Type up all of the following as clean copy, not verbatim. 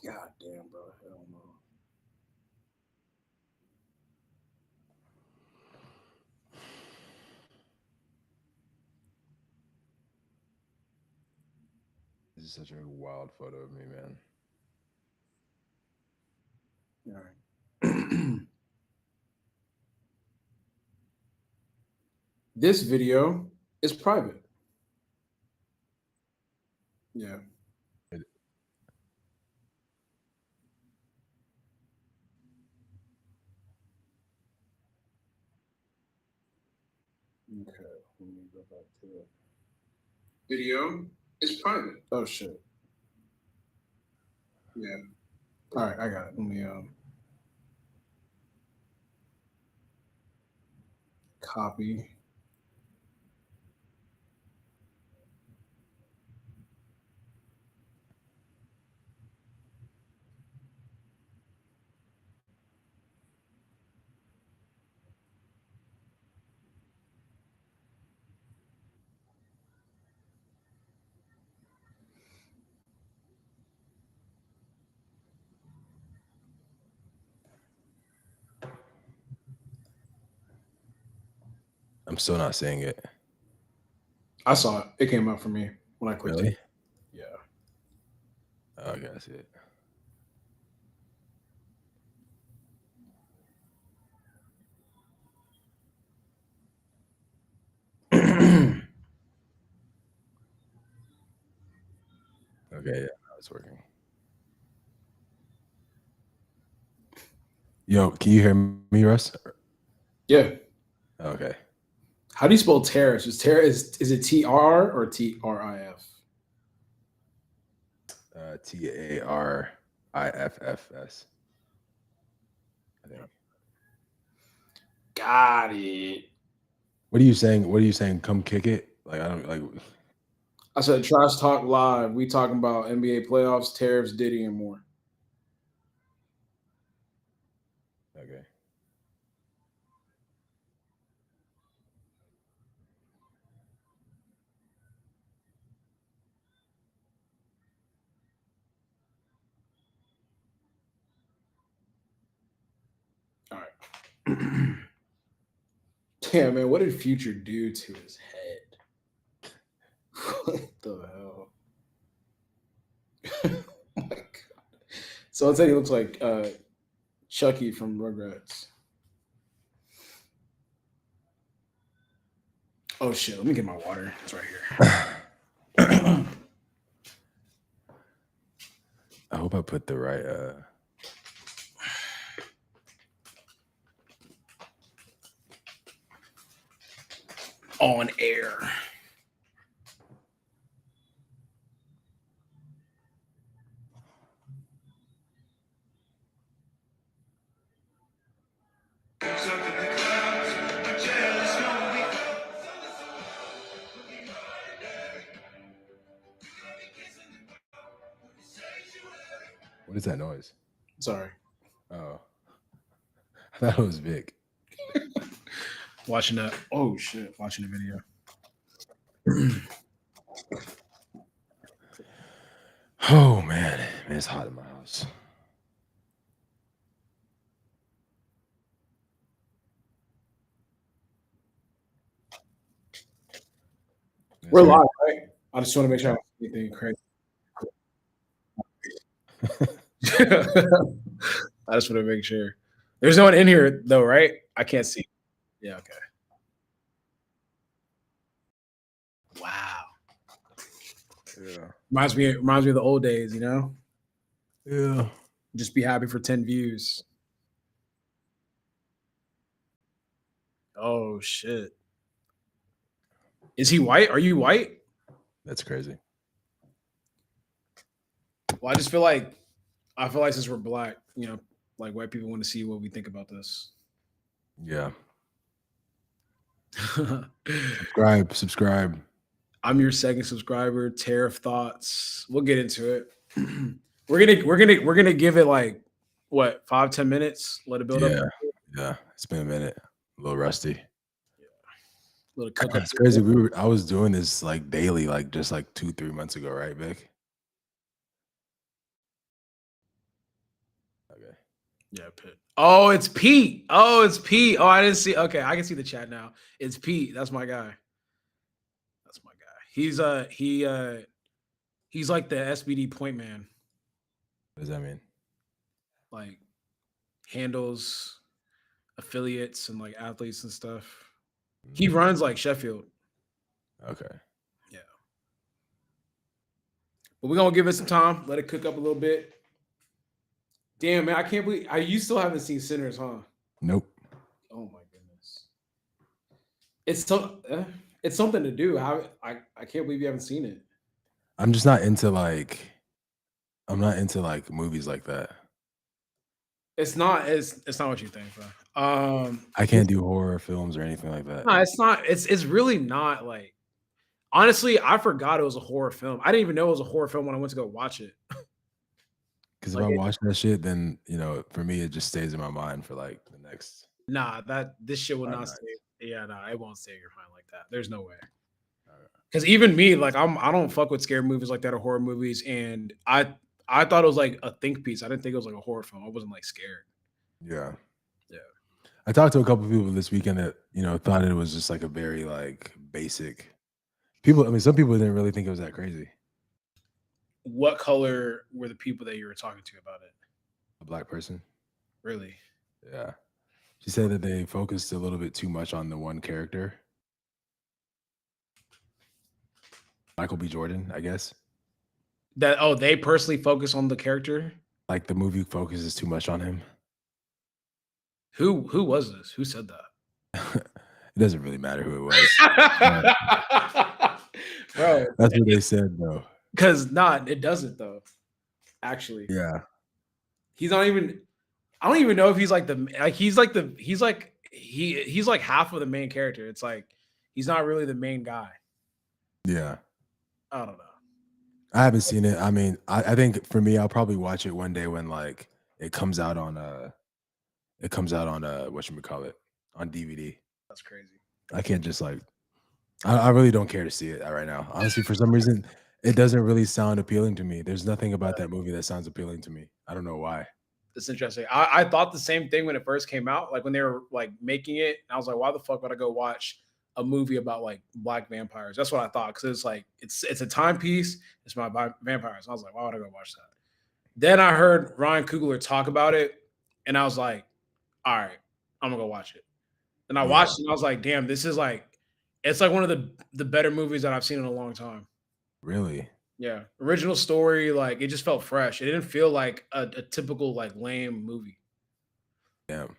God damn, bro. Hell no. This is such a wild photo of me, man. All right. This video is private. Yeah. Okay. Let me go back to it. Video is private. Oh shit. Yeah. All right, I got it. Let me copy. I'm still not seeing it. I saw it. It came up for me when I clicked Really? it. Yeah. Oh, okay, I see it. Okay, yeah, now it's working. Yo, can you hear me, Russ? Yeah. Okay. How do you spell tariffs? Is it TR or TRIF? TARIFFS. I think. Got it. What are you saying? What are you saying? Come kick it? Like I don't like. I said Trash Talk Live. We talking about NBA playoffs, tariffs, Diddy, and more. Okay. All right. Damn, man, what did Future do to his head? What the hell? Oh my god. So I'll tell you, he looks like Chucky from Rugrats. Oh shit, let me get my water. It's right here. I hope I put the right. On air. What is that noise? Sorry. Oh, I thought it was Vic. Watching that. Oh shit. Watching the video. Oh man, it's hot in my house. We're Sorry. live, right? I just want to make sure I don't see anything crazy. I just want to make sure. There's no one in here though, right? I can't see. Yeah, okay. Wow. Yeah. Reminds me of the old days, you know? Yeah. Just be happy for 10 views. Oh shit. Is he white? Are you white? That's crazy. Well, I feel like since we're black, you know, like white people want to see what we think about this. Yeah. Subscribe. I'm your second subscriber, Tariff Thoughts. We'll get into it. we're gonna give it like what 5-10 minutes. Let it build up. Yeah. Yeah. It's been a minute. A little rusty. Little cook up. It's crazy. I was doing this like daily, like just like 2-3 months ago, right, Vic? Yeah, Pitt. Oh, it's Pete. Oh, it's Pete. Oh, I didn't see. Okay, I can see the chat now. It's Pete. That's my guy. That's my guy. He's like the SBD point man. What does that mean? Like handles affiliates and like athletes and stuff. He runs like Sheffield. Okay. Yeah. But we're gonna give it some time, let it cook up a little bit. Damn, man, I can't believe you still haven't seen Sinners, huh? Nope. Oh my goodness. It's something to do. I can't believe you haven't seen it. I'm just not into like movies like that. It's not what you think, bro. I can't do horror films or anything like that. No, it's not. It's really not like. Honestly, I forgot it was a horror film. I didn't even know it was a horror film when I went to go watch it. Because if Like I watch that shit, then for me it just stays in my mind for like the next. Nah, this shit will 5 not nights. stay. Yeah, nah, it won't stay in your mind like that. There's no way. Because even me, like I don't fuck with scary movies like that or horror movies, and I thought it was like a think piece. I didn't think it was like a horror film. I wasn't like scared. Yeah. Yeah. I talked to a couple of people this weekend that thought it was just like a very like basic. People, I mean, some people didn't really think it was that crazy. What color were the people that you were talking to about it? A black person. Really? Yeah. She said that they focused a little bit too much on the one character. Michael B. Jordan, I guess. They personally focus on the character? Like the movie focuses too much on him. Who was this? Who said that? It doesn't really matter who it was. Bro. That's what they said though. Because it doesn't though. Actually. Yeah. He's not even I don't even know if he's like he's like half of the main character. It's like he's not really the main guy. Yeah. I don't know. I haven't seen it. I mean, I think for me, I'll probably watch it one day when like it comes out on whatchamacallit, on DVD. That's crazy. I can't just like I really don't care to see it right now. Honestly, for some reason, it doesn't really sound appealing to me. There's nothing about that movie that sounds appealing to me. I don't know why. It's interesting. I thought the same thing when it first came out, like when they were like making it. I was like, why the fuck would I go watch a movie about like black vampires? That's what I thought, because it's like it's a timepiece. It's about vampires. I was like, why would I go watch that? Then I heard Ryan Coogler talk about it, and I was like, all right, I'm gonna go watch it. And I watched it, and I was like, damn, this is like, it's like one of the better movies that I've seen in a long time. Really? Yeah, original story, like it just felt fresh. It didn't feel like a typical like lame movie. Damn,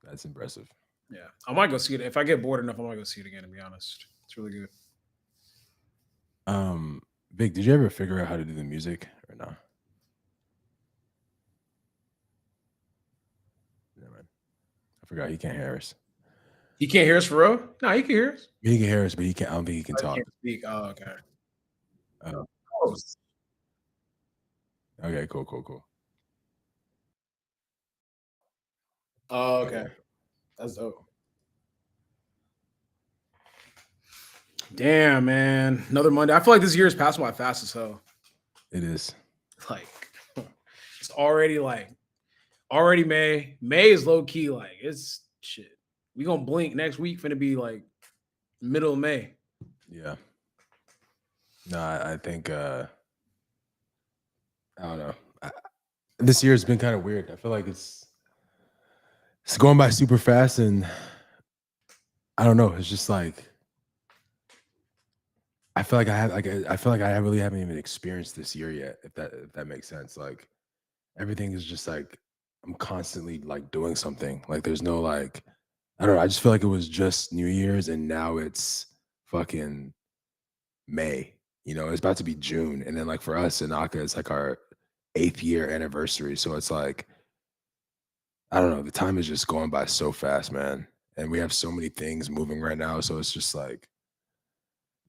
that's impressive. Yeah, I might go see it if I get bored enough. I might go see it again. To be honest, it's really good. Vic, did you ever figure out how to do the music or not? Never mind. I forgot he can't hear us. He can't hear us for real? No, he can hear us. He can hear us, but he can't. I don't think he can talk. He can't speak. Oh, okay. Oh. Oh. Okay, cool. Oh, okay. That's dope. Damn, man. Another Monday. I feel like this year is passing by fast as hell. It is. Like, it's already May. May is low key. Like, it's shit. We gonna blink next week. Finna be like middle of May. Yeah. No, I think I don't know. This year has been kind of weird. I feel like it's going by super fast, and I don't know. It's just like I feel like I really haven't even experienced this year yet. If that makes sense. Like everything is just like I'm constantly like doing something. Like there's no like I don't know. I just feel like it was just New Year's, and now it's fucking May. It's about to be June, and then like for us in Aka, it's like our 8th year anniversary. So it's like I don't know. The time is just going by so fast, man, and we have so many things moving right now. So it's just like,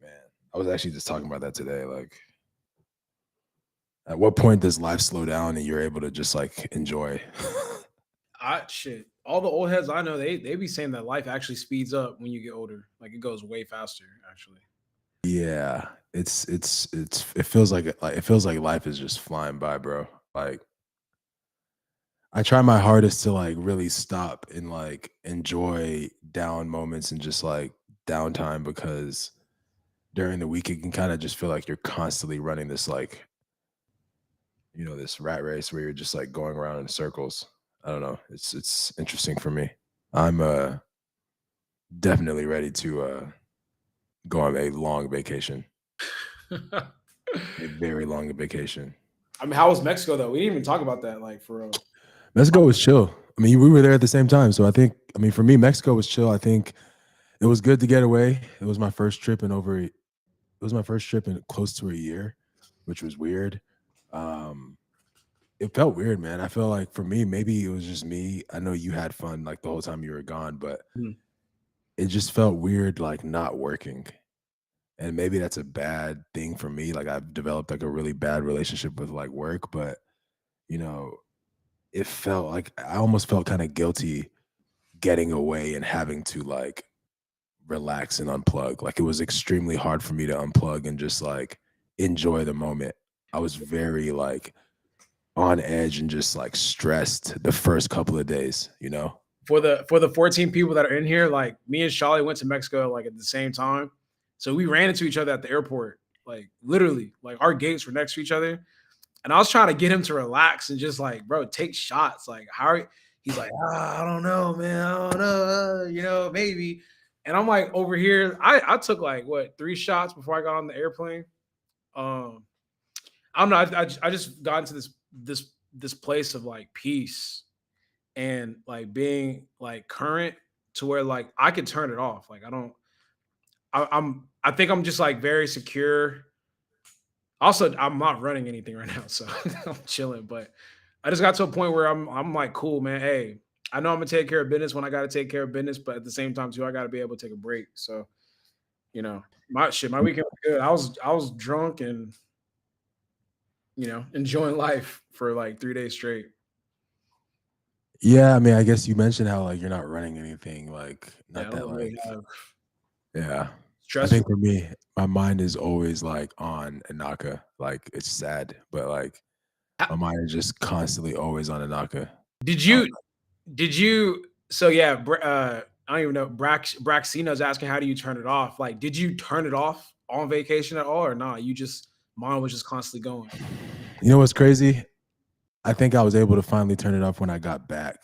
man, I was actually just talking about that today. Like, at what point does life slow down and you're able to just like enjoy? Shit. All the old heads I know, they be saying that life actually speeds up when you get older. Like it goes way faster, actually. Yeah, it feels like life is just flying by, bro. Like I try my hardest to like really stop and like enjoy down moments and just like downtime because during the week it can kind of just feel like you're constantly running this like this rat race where you're just like going around in circles. I don't know. It's interesting for me. I'm definitely ready to go on a long vacation, a very long vacation. I mean, how was Mexico though? We didn't even talk about that, like for real. Mexico was chill. I mean, we were there at the same time, so I mean, for me, Mexico was chill. I think it was good to get away. It was my first trip in close to a year, which was weird. Um, it felt weird, man. I feel like for me, maybe it was just me. I know you had fun like the whole time you were gone, but Mhm. it just felt weird, like not working. And maybe that's a bad thing for me. Like I've developed like a really bad relationship with like work, but you know, it felt like I almost felt kind of guilty getting away and having to like relax and unplug. Like it was extremely hard for me to unplug and just like enjoy the moment. I was very like on edge and just like stressed the first couple of days, you know? For the 14 people that are in here, like me and Shawley went to Mexico like at the same time. So we ran into each other at the airport. Like literally, like our gates were next to each other. And I was trying to get him to relax and just like, bro, take shots. Like, how are you? He's like, I don't know, man. I don't know. Maybe. And I'm like over here. I took like what 3 shots before I got on the airplane. Um, I don't know. I just got into this place of like peace and like being like current to where like I could turn it off. Like I don't. I think I'm just like very secure. Also, I'm not running anything right now, so I'm chilling. But I just got to a point where I'm like, cool, man. Hey, I know I'm gonna take care of business when I gotta take care of business, but at the same time, too, I gotta be able to take a break. So, my weekend was good. I was drunk and enjoying life for like 3 days straight. Yeah, I mean, I guess you mentioned how like you're not running anything, like Yeah, I not that don't really like have yeah. I think stressful. for me, my mind is always like on Anaka. Like it's sad, but like Uh, my mind is just constantly always on Anaka. Did I you did you so yeah, I don't even know. Braxino's asking how do you turn it off? Like, did you turn it off on vacation at all or not? You just mine was just constantly going. You know what's crazy? I think I was able to finally turn it off when I got back.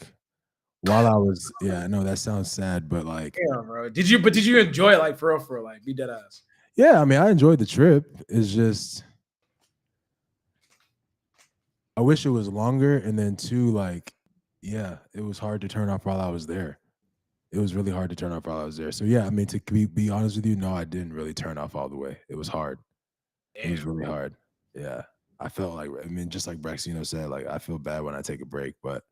While I was yeah, I know that sounds sad, but like Yeah, bro. Did you enjoy it like for real, like be dead ass? yeah, I mean, I enjoyed the trip. It's just I wish it was longer and then too like yeah, it was hard to turn off while I was there. It was really hard to turn off while I was there. So yeah, I mean to be honest with you, no, I didn't really turn off all the way. It was hard. It was Damn. really hard. Yeah. I felt like I mean, just like Braxino said, like I feel bad when I take a break, but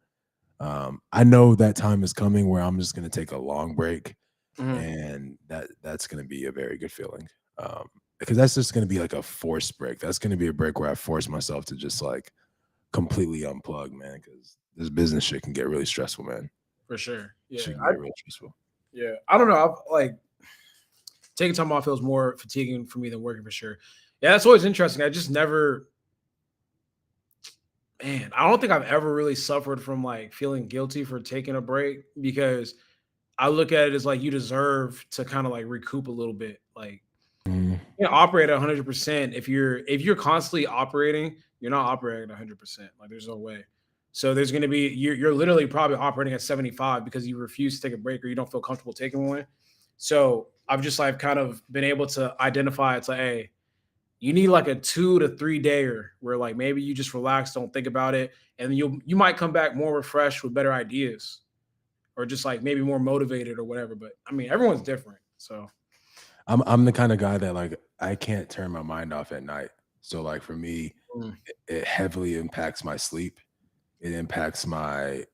I know that time is coming where I'm just gonna take a long break Mhm, and that's gonna be a very good feeling. Because that's just gonna be like a forced break. That's gonna be a break where I force myself to just like completely unplug, man. Because this business shit can get really stressful, man. for sure. Yeah. Shit can get really stressful. I don't know. I've like taking time off feels more fatiguing for me than working for sure. Yeah, that's always interesting. I just never man, I don't think I've ever really suffered from like feeling guilty for taking a break because I look at it as like you deserve to kind of like recoup a little bit. Like Mhm. operate at 100%. If you're constantly operating, you're not operating at 100%. Like there's no way. So there's going to be you're literally probably operating at 75 because you refuse to take a break or you don't feel comfortable taking one. So I've just like kind of been able to identify it's like, hey, you need like a 2 to 3 dayer where like maybe you just relax, don't think about it, and then you might come back more refreshed with better ideas or just like maybe more motivated or whatever. But I mean, everyone's different. So I'm the kind of guy that like I can't turn my mind off at night. So like for me, mm, it heavily impacts my sleep. It impacts my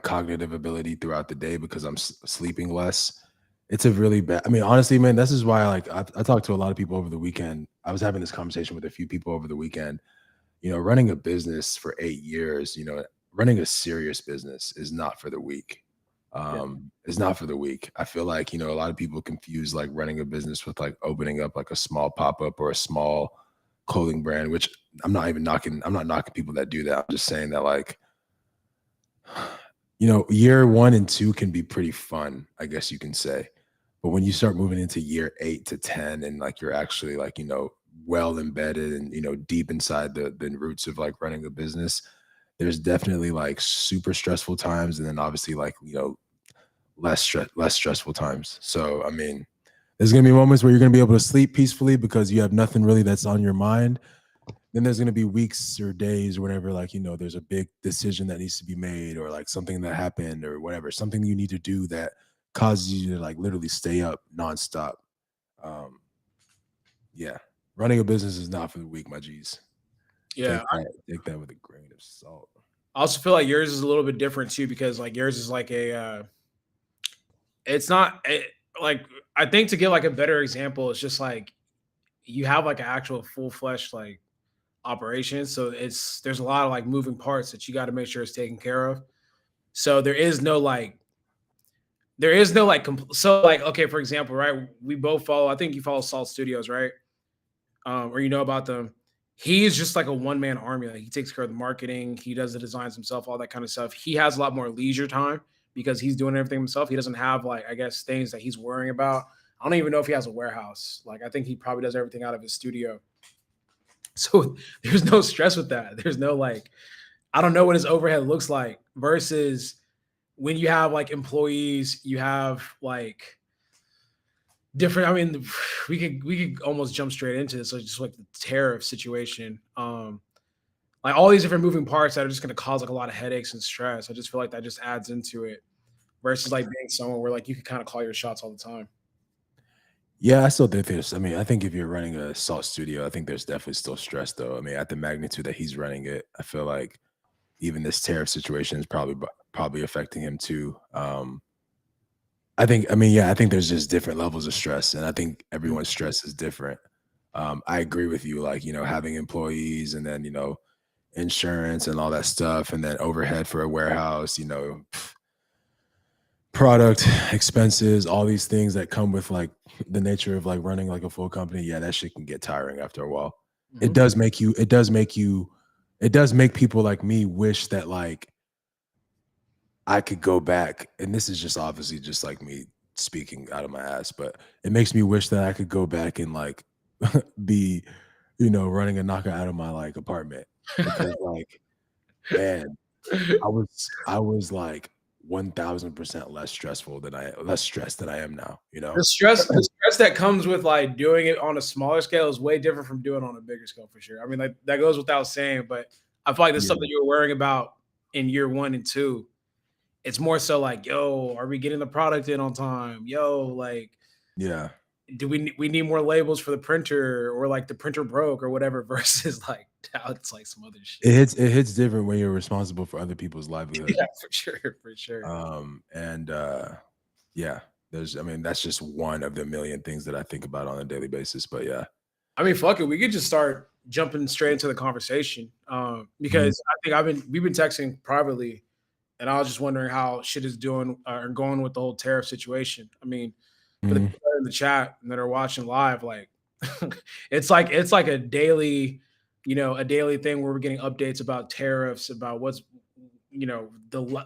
cognitive ability throughout the day because I'm sleeping less. It's a really bad. I mean, honestly, man, this is why like I talked to a lot of people over the weekend. I was having this conversation with a few people over the weekend. Running a business for 8 years, running a serious business is not for the weak. yeah, Is not for the weak. I feel like, a lot of people confuse like running a business with like opening up like a small pop-up or a small clothing brand, which I'm not knocking people that do that. I'm just saying that like You know, year 1 and 2 can be pretty fun, I guess you can say. But when you start moving into year 8 to 10 and like you're actually like, you know, well embedded and, you know, deep inside the roots of like running a business, there's definitely like super stressful times and then obviously like, you know, less stressful times. So, I mean, there's going to be moments where you're going to be able to sleep peacefully because you have nothing really that's on your mind. Then there's going to be weeks or days or whatever, like, you know, there's a big decision that needs to be made or like something that happened or whatever, something you need to do that causes you to like literally stay up nonstop. Um, yeah. Running a business is not for the weak, my G's. Yeah, Take that with a grain of salt. I also feel like yours is a little bit different too because like yours is like it's not like I think to give like a better example, it's just like you have like an actual full fledged like operation, so there's a lot of like moving parts that you got to make sure it's taken care of. So there is no like so like okay, for example, right? We both follow. I think you follow Salt Studios, right? Or you know about them. He's just like a one man army. Like he takes care of the marketing, he does the designs himself, all that kind of stuff. He has a lot more leisure time because he's doing everything himself. He doesn't have like I guess things that he's worrying about. I don't even know if he has a warehouse. Like I think he probably does everything out of his studio. So there's no stress with that. There's no like I don't know what his overhead looks like versus when you have like employees, you have like different. I mean, we could almost jump straight into this, like just like the tariff situation. Like all these different moving parts that are just going to cause like a lot of headaches and stress. I just feel like that just adds into it versus like being someone where like you can kind of call your shots all the time. Yeah, I still think there's, I mean, I think if you're running a salt studio, I think there's definitely still stress though. I mean, at the magnitude that he's running it, I feel like even this tariff situation is probably affecting him too. I think, I mean, yeah, I think there's just different levels of stress, and I think Mhm. everyone's stress is different. I agree with you, like, you know, having employees and then, you know, insurance and all that stuff, and then overhead for a warehouse, you know, product expenses, all these things that come with like the nature of like running like a full company. Yeah, that shit can get tiring after a while. It Mhm. does make you, it does make you, it does make people like me wish that like I could go back, and this is just obviously just like me speaking out of my ass, but it makes me wish that I could go back and like be, you know, running a knockout out of my like apartment because like, man, I was like 1000% less stressed than I am now, you know? The stress that comes with like doing it on a smaller scale is way different from doing it on a bigger scale for sure. I mean, like that goes without saying, but I feel like the stuff Yeah. that you were worrying about in year one and two, it's more so like, yo, are we getting the product in on time? Yo, like, Yeah. do we need more labels for the printer or like the printer broke or whatever versus like now it's like some other shit. It hits different when you're responsible for other people's livelihood. Yeah, for sure, for sure. And yeah, there's I mean, that's just one of the million things that I think about on a daily basis. But yeah. I mean, fuck it. We could just start jumping straight into the conversation. Mhm. Because I think we've been texting privately, and I was just wondering how shit is doing or going with the whole tariff situation. I mean, for the Mhm. people that are in the chat and that are watching live, like it's like a daily, a daily thing where we're getting updates about tariffs, about what's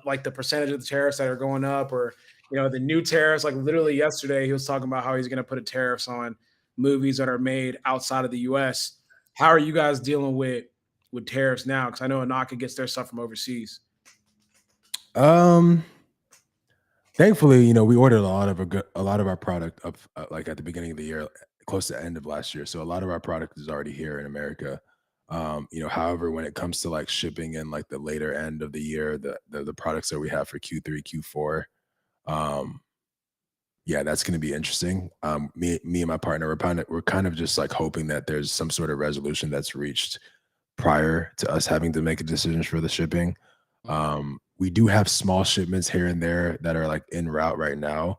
like the percentage of the tariffs that are going up, or the new tariffs. Like literally yesterday, he was talking about how he's going to put a tariffs on movies that are made outside of the U.S. How are you guys dealing with tariffs now? Because I know Anaka gets their stuff from overseas. Um Thankfully, you know, we ordered a lot of our product up like at the beginning of the year, close to the end of last year. So a lot of our product is already here in America. You know, however, when it comes to like shipping in like the later end of the year, the products that we have for Q3, Q4, um, yeah, that's going to be interesting. Me and my partner, we're kind of just like hoping that there's some sort of resolution that's reached prior to us having to make a decision for the shipping. We do have small shipments here and there that are like en route right now.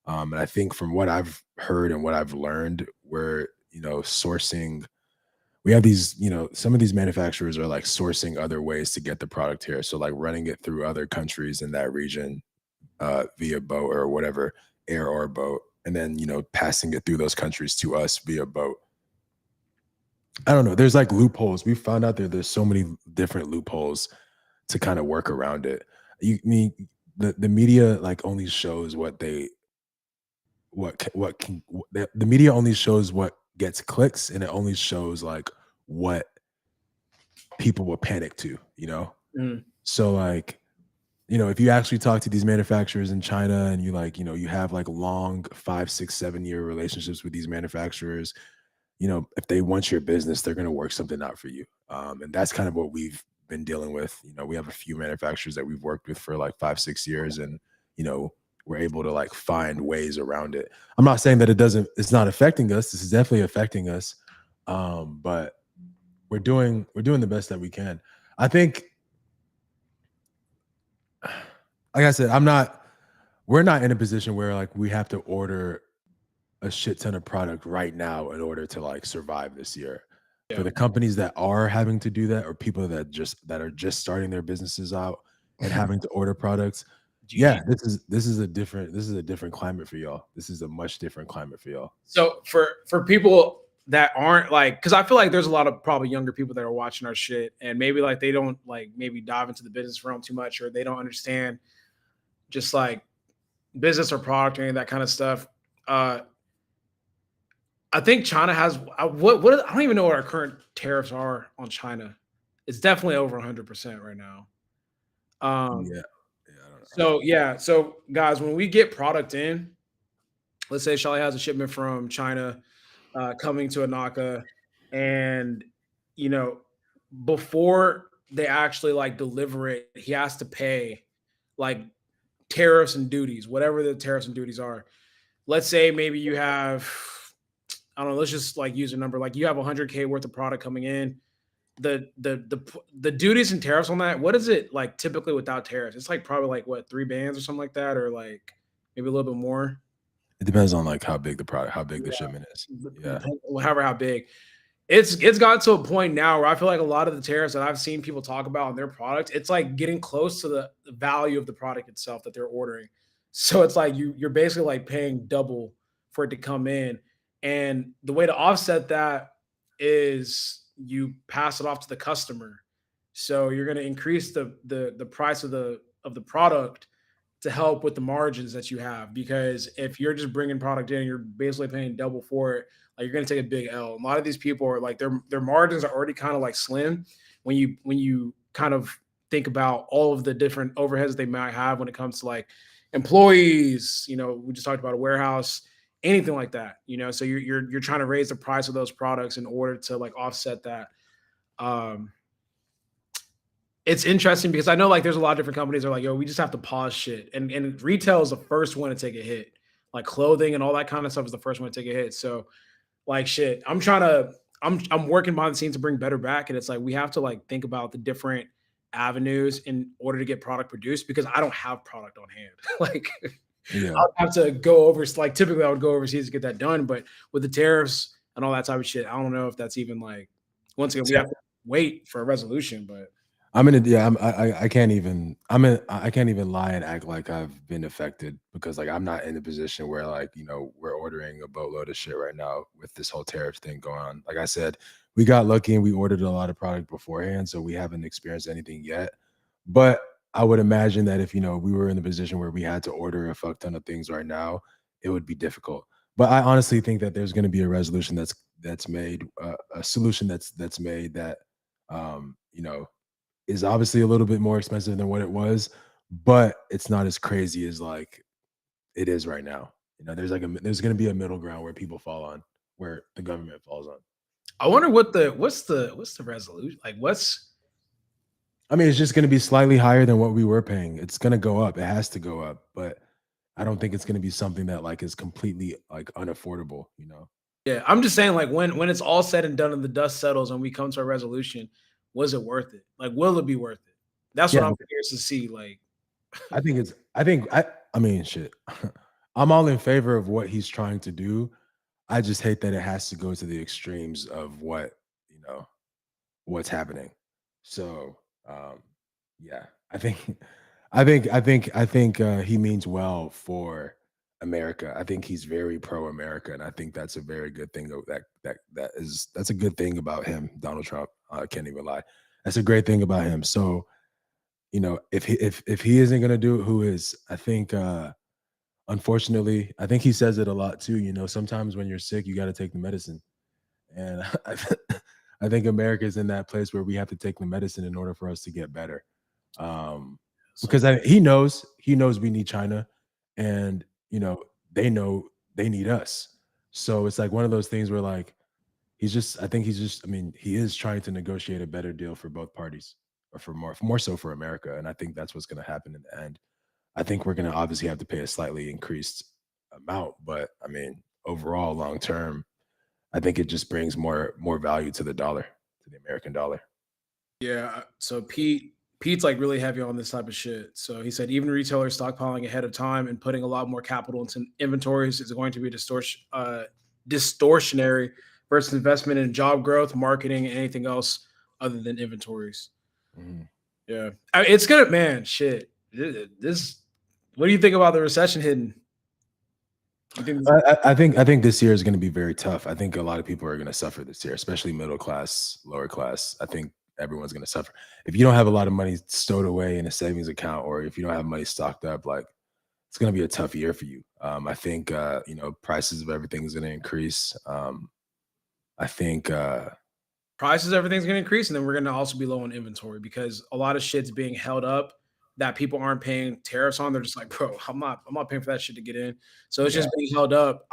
And I think from what I've heard and what I've learned, we're, you know, we have these, you know, some of these manufacturers are like sourcing other ways to get the product here. So like running it through other countries in that region via boat or whatever, air or boat, and then, you know, passing it through those countries to us via boat. I don't know. There's like loopholes. We found out that there's so many different loopholes to kind of work around it. You mean the media like only shows what they what can the media only shows what gets clicks, and it only shows like what people will panic to, you know? Mm. So like, you know, if you actually talk to these manufacturers in China and you like, you know, you have like long 5, 6, 7 year relationships with these manufacturers, you know, if they want your business, they're going to work something out for you. And that's kind of what we've been dealing with. You know, we have a few manufacturers that we've worked with for like 5, 6 years, and you know, we're able to like find ways around it. I'm not saying that it's not affecting us. This is definitely affecting us, but we're doing the best that we can. I think, like I said, we're not in a position where like we have to order a shit ton of product right now in order to like survive this year. For Yeah. the companies that are having to do that, or people that are just starting their businesses out and having to order products, GG. yeah, this is a different climate for y'all. This is a much different climate for y'all. So for people that aren't like, because I feel like there's a lot of probably younger people that are watching our shit, and maybe like they don't like maybe dive into the business realm too much, or they don't understand just like business or product or any of that kind of stuff. Uh, I think China has what I don't even know what our current tariffs are on China. It's definitely over 100% right now. Um, Yeah, yeah, I don't know. so yeah, so guys, when we get product in, let's say Shawley has a shipment from China coming to Anaka, and you know, before they actually like deliver it, he has to pay like tariffs and duties, whatever the tariffs and duties are. Let's say maybe you have, I don't know, let's just like use a number, like you have 100K worth of product coming in. The duties and tariffs on that, what is it like typically without tariffs? It's like probably like what, 3 bands or something like that, or like maybe a little bit more. It depends on like how big the shipment is. Yeah. However, how big. It's gotten to a point now where I feel like a lot of the tariffs that I've seen people talk about on their product, it's like getting close to the value of the product itself that they're ordering. So it's like you're basically like paying double for it to come in. And the way to offset that is you pass it off to the customer. So you're going to increase the price of the product to help with the margins that you have, because if you're just bringing product in, you're basically paying double for it. Like you're going to take a big L. A lot of these people are like their margins are already kind of like slim when you kind of think about all of the different overheads they might have when it comes to like employees. You know, we just talked about a warehouse, anything like that. You know, so you're trying to raise the price of those products in order to like offset that. Um, it's interesting because I know like there's a lot of different companies that are like, yo, we just have to pause shit. And retail is the first one to take a hit. Like clothing and all that kind of stuff is the first one to take a hit. So like shit, I'm working behind the scenes to bring better back. And it's like we have to like think about the different avenues in order to get product produced, because I don't have product on hand. Like Yeah. I'll have to go over, like typically I would go overseas to get that done. But with the tariffs and all that type of shit, I don't know if that's even like, once again, we have to wait for a resolution, but I'm in a yeah, I can't even I can't even lie and act like I've been affected, because like I'm not in a position where like, you know, we're ordering a boatload of shit right now with this whole tariff thing going on. Like I said, we got lucky and we ordered a lot of product beforehand, so we haven't experienced anything yet. But I would imagine that if, you know, we were in the position where we had to order a fuck ton of things right now, it would be difficult. But I honestly think that there's going to be a resolution that's made, a solution that's made that, you know, is obviously a little bit more expensive than what it was, but it's not as crazy as like it is right now. You know, there's going to be a middle ground where people fall on, where the government falls on. I wonder what's the resolution? Like what's I mean, it's just going to be slightly higher than what we were paying. It's going to go up. It has to go up, but I don't think it's going to be something that like is completely like unaffordable, you know. yeah, I'm just saying like when it's all said and done and the dust settles and we come to a resolution, was it worth it? Like will it be worth it? That's what Yeah, I'm curious to see. Like I mean, shit. I'm all in favor of what he's trying to do. I just hate that it has to go to the extremes of what, you know, what's happening. So, yeah, I think, he means well for America. I think he's very pro America, and I think that's a very good thing. That's a good thing about him, Donald Trump. I can't even lie. That's a great thing about him. So, if he isn't gonna do it, who is? I think unfortunately, I think he says it a lot too. Sometimes when you're sick, you got to take the medicine, and I think America is in that place where we have to take the medicine in order for us to get better. Um, So because he knows we need China, and they know they need us. So it's like one of those things where like I mean, he is trying to negotiate a better deal for both parties, or for more so for America, and I think that's what's going to happen in the end. I think we're going to obviously have to pay a slightly increased amount, but I mean, overall, long term, I think it just brings more value to the dollar, to the American dollar. yeah, so Pete's like really heavy on this type of shit. So he said even retailers stockpiling ahead of time and putting a lot more capital into inventories is going to be distortionary versus investment in job growth, marketing, and anything else other than inventories. Mhm. Yeah, it's gonna, man. Shit, this. What do you think about the recession hitting? You think? I think this year is going to be very tough. I think a lot of people are going to suffer this year, especially middle class, lower class. I think everyone's going to suffer. If you don't have a lot of money stowed away in a savings account, or if you don't have money stocked up, like it's going to be a tough year for you. I think prices of everything is going to increase. I think Prices, everything's going to increase, and then we're going to also be low on inventory because a lot of shit's being held up that people aren't paying tariffs on. They're just like, bro, I'm not paying for that shit to get in. So it's yeah. just being held up.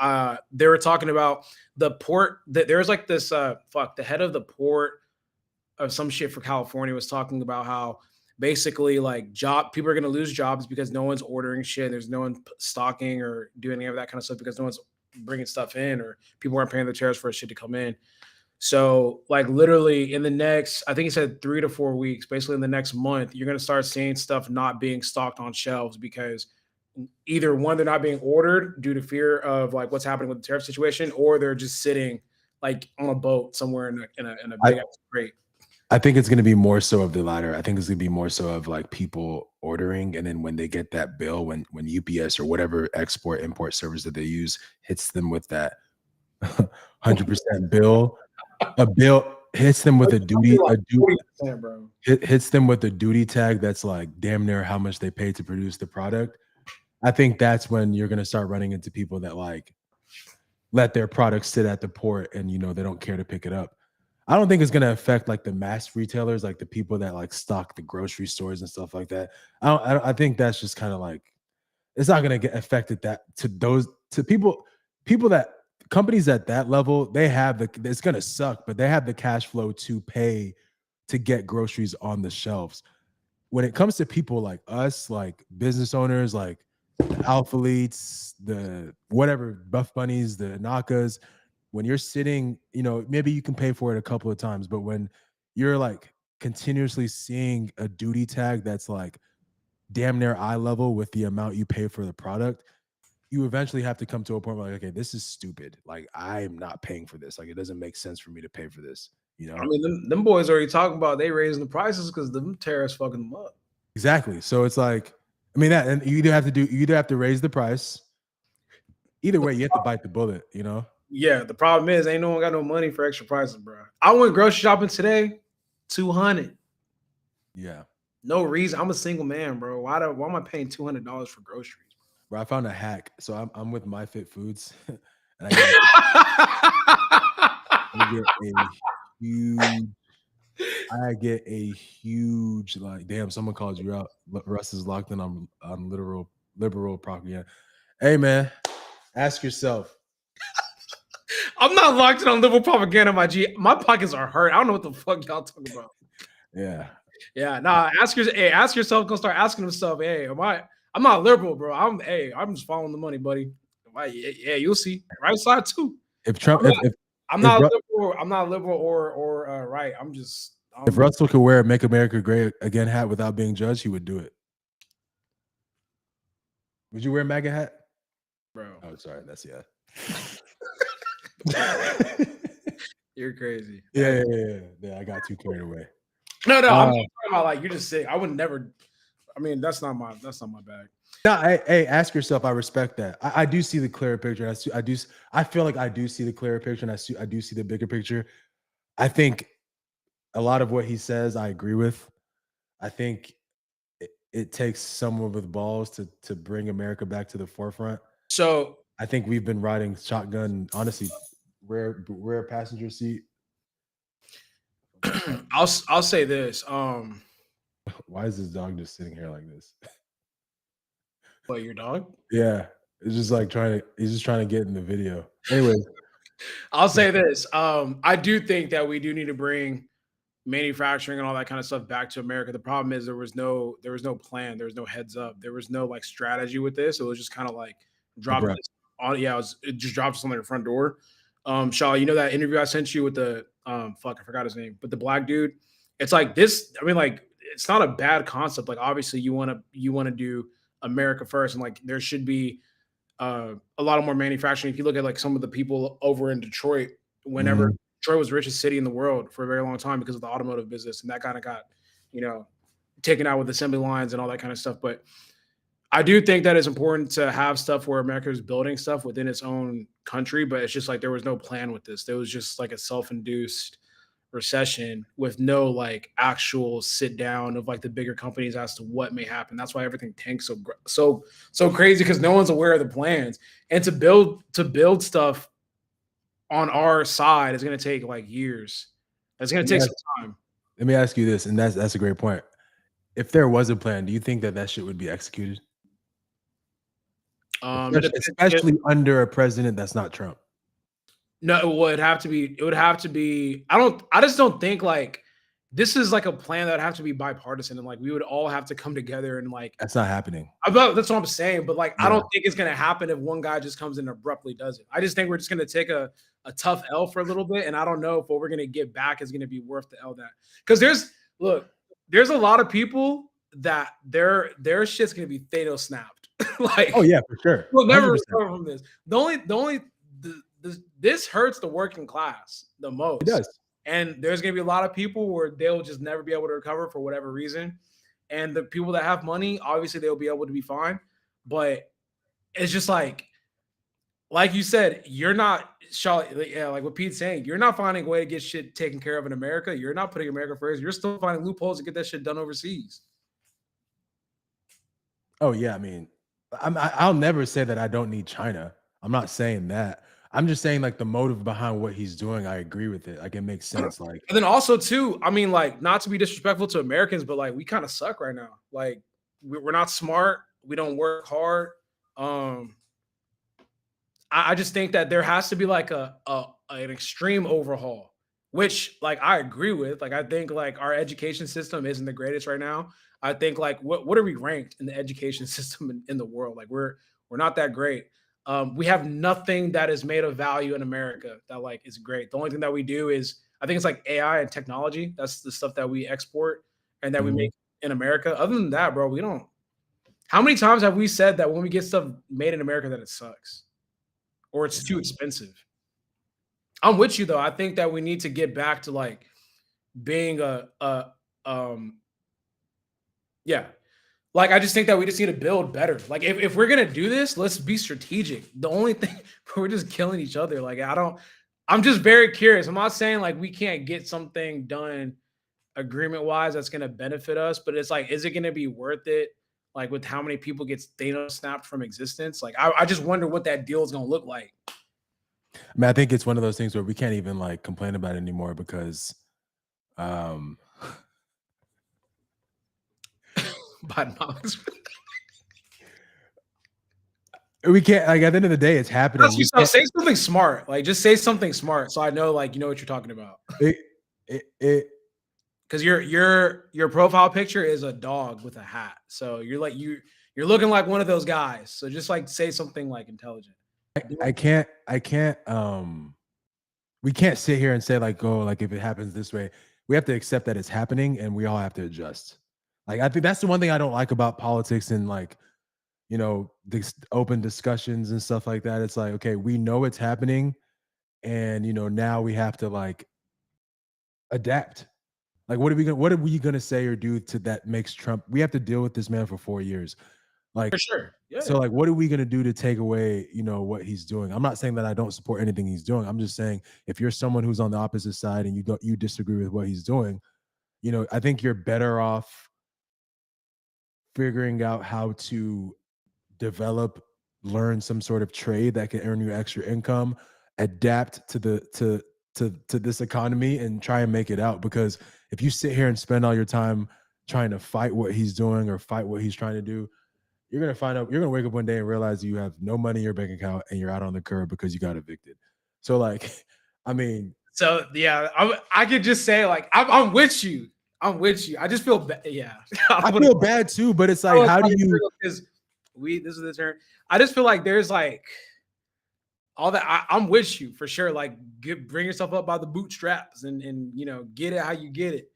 They were talking about the port. That there's like this. The head of the port of some shit for California was talking about how basically like job people are going to lose jobs because no one's ordering shit. There's no one stocking or doing any of that kind of stuff because no one's bringing stuff in, or people aren't paying the tariffs for shit to come in. So, like, literally in the next, I think he said 3 to 4 weeks, basically in the next month, you're going to start seeing stuff not being stocked on shelves because either one, they're not being ordered due to fear of like what's happening with the tariff situation, or they're just sitting like on a boat somewhere in a I big ass crate. I think it's going to be more so of the latter. I think it's going to be more so of like people ordering, and then when they get that bill, when UPS or whatever export import service that they use hits them with that 100% bill, a bill hits them with a duty, Like 40%, bro. hits them with a duty tag that's like damn near how much they paid to produce the product. I think that's when you're going to start running into people that like let their products sit at the port, and they don't care to pick it up. I don't think it's going to affect like the mass retailers, like the people that like stock the grocery stores and stuff like that. I think that's just kind of like it's not going to get affected that to those to people that companies at that level. They have it's going to suck, but they have the cash flow to pay to get groceries on the shelves. When it comes to people like us, like business owners, like the Alphaletes, the whatever Buff Bunnies, the Nakas, when you're sitting, maybe you can pay for it a couple of times, but when you're like continuously seeing a duty tag that's like damn near eye level with the amount you pay for the product, you eventually have to come to a point where like, okay, this is stupid. Like I'm not paying for this. Like it doesn't make sense for me to pay for this, you I know? mean, them boys already talking about they raising the prices because them tariffs fucking them up. Exactly. So it's like, I mean, that, and you either have to raise the price. Either way, you have to bite the bullet, you know? Yeah, the problem is ain't no one got no money for extra prices, bro. I went grocery shopping today, 200. Yeah. No reason. I'm a single man, bro. Why am I paying $200 for groceries? Bro, I found a hack. So I'm with My Fit Foods, and I get a huge I get a huge like damn, someone called you out. Russ is locked in on literal liberal propaganda. Hey man, ask yourself. I'm not locked in on liberal propaganda, my G. My pockets are hurt. I don't know what the fuck y'all talking about. Yeah. Yeah, nah. Ask yourself. Gonna start asking himself. Hey, am I? I'm not liberal, bro. I'm just following the money, buddy. Yeah, you'll see. Right side too. If Trump I'm not. I'm if not Ru- liberal. I'm not liberal or right. I'm just. if Russell could wear a "Make America Great Again" hat without being judged, he would do it. Would you wear a MAGA hat? Bro. Oh, sorry, that's yeah. You're crazy. Yeah. I got too carried away. No, I'm Uh, talking about like you're just sick. I would never. I mean, that's not my bag. no, hey, ask yourself. I respect that. I do see the clearer picture. I feel like I do see the clearer picture, and I do see the bigger picture. I think a lot of what he says, I agree with. I think it takes someone with balls to bring America back to the forefront. So I think we've been riding shotgun, honestly, rare passenger seat. I'll say this. Why is this dog just sitting here like this? What, your dog? Yeah, it's just like he's just trying to get in the video. Anyways, I'll say this. I do think that we do need to bring manufacturing and all that kind of stuff back to America. The problem is there was no plan, there was no heads up, there was no like strategy with this. It was just kind of like dropped abrupt. this on. Yeah, it just dropped us on their front door. Shaw, you know that interview I sent you with the fuck, I forgot his name, but the black dude. It's like this. I mean, like it's not a bad concept. Like obviously you want to do America first, and like there should be a lot of more manufacturing. If you look at like some of the people over in Detroit, whenever Mhm. Detroit was the richest city in the world for a very long time because of the automotive business, and that kind of got, you know, taken out with assembly lines and all that kind of stuff. But I do think that it's important to have stuff where America is building stuff within its own country, but it's just like there was no plan with this. There was just like a self-induced recession with no like actual sit down of like the bigger companies as to what may happen. That's why everything tanks so crazy because no one's aware of the plans. And to build stuff on our side is going to take like years. It's going Let to me take ask some time. let me ask you this, and that's a great point. If there was a plan, do you think that shit would be executed? It Especially depends. especially under a president that's not Trump. No, it would have to be. It would have to be. I just don't think like this is like a plan that would have to be bipartisan and like we would all have to come together and like That's not happening. that's what I'm saying. But like I Yeah. don't think it's gonna happen if one guy just comes in and abruptly does it. I just think we're just gonna take a tough L for a little bit. And I don't know if what we're gonna get back is gonna be worth the L that because there's a lot of people that their shit's gonna be Thanos snapped. Oh, Like yeah, for sure. we'll never 100%. recover from this. This hurts the working class the It most. does. And there's going to be a lot of people where they'll just never be able to recover for whatever reason. And the people that have money, obviously, they'll be able to be fine. But it's just like you said, you're not, Shawley, yeah, like what Pete's saying, you're not finding a way to get shit taken care of in America. You're not putting America first. You're still finding loopholes to get that shit done overseas. Oh, yeah, I mean, I'll never say that I don't need China. I'm not saying that. I'm just saying, like, the motive behind what he's doing, I agree with it. Like, it makes sense, like And then also too, I mean, like, not to be disrespectful to Americans, but like, we kind of suck right now. Like, we're not smart. We don't work hard. Um, I just think that there has to be like an extreme overhaul, which like I agree with. Like, I think like our education system isn't the greatest right now. I think like what are we ranked in the education system in the world? Like, we're not that great. We have nothing that is made of value in America that like is great. The only thing that we do is I think it's like AI and technology. That's the stuff that we export and that we Mhm. make in America. Other than that, bro, we don't. How many times have we said that when we get stuff made in America that it sucks or it's too expensive? I'm with you though. I think that we need to get back to like being a um yeah. Like I just think that we just need to build better. Like if we're gonna do this, let's be strategic. The only thing we're just killing each other. Like I'm just very curious. I'm not saying like we can't get something done agreement wise that's gonna benefit us, but it's like, is it gonna be worth it? Like with how many people gets Thanos snapped from existence? Like I just wonder what that deal is gonna look like. I mean, I think it's one of those things where we can't even, like, complain about it anymore because, um, Biden politics. we can't like, at the end of the day, it's happening. We can't Say something smart. Like just say something smart so I know like you know what you're talking about. it it Because your profile picture is a dog with a hat. So you're like you're looking like one of those guys. So just like say something like intelligent. I can't, we can't sit here and say like, "Oh, like if it happens this way." We have to accept that it's happening and we all have to adjust. Like, I think that's the one thing I don't like about politics and like, this open discussions and stuff like that. It's like, okay, we know it's happening and now we have to like adapt. Like, what are we gonna say or do to that makes Trump? We have to deal with this man for 4 years. For Like, sure. Yeah. so like, what are we gonna do to take away, what he's doing? I'm not saying that I don't support anything he's doing. I'm just saying if you're someone who's on the opposite side and you disagree with what he's doing, I think you're better off figuring out how to develop, learn some sort of trade that can earn you extra income, adapt to to this economy and try and make it out. Because if you sit here and spend all your time trying to fight what he's doing or fight what he's trying to do, you're gonna find out, you're gonna wake up one day and realize you have no money in your bank account and you're out on the curb because you got evicted. So like, I mean, So yeah, I could just say like I'm with you. I'm with you. I just feel yeah. I feel bad too, but it's like, how do you? Because this is the turn. I just feel like there's like all that. I'm with you for sure. Like bring yourself up by the bootstraps and you know get it how you get it.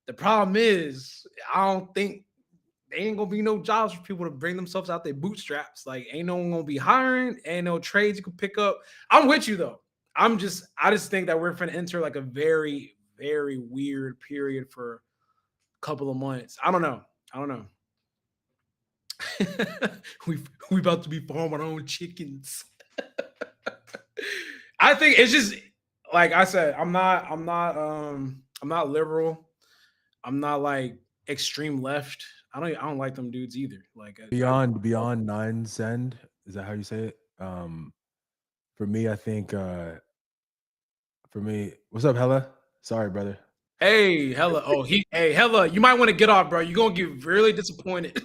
The problem is I don't think there ain't gonna be no jobs for people to bring themselves out their bootstraps. Like ain't no one gonna be hiring. Ain't no trades you can pick up. I'm with you though. I just think that we're gonna enter like a very very weird period for a couple of months. I don't know. I don't know. we about to be farming our own chickens. I think it's just like I said, I'm not liberal. I'm not like extreme left. I don't like them dudes either. Like Beyond nine send, is that how you say it? For me, I think for me, what's up, Hella? Sorry, brother. hey, Hella. Oh, hey, Hella, you might want to get off, bro. You're gonna get really disappointed.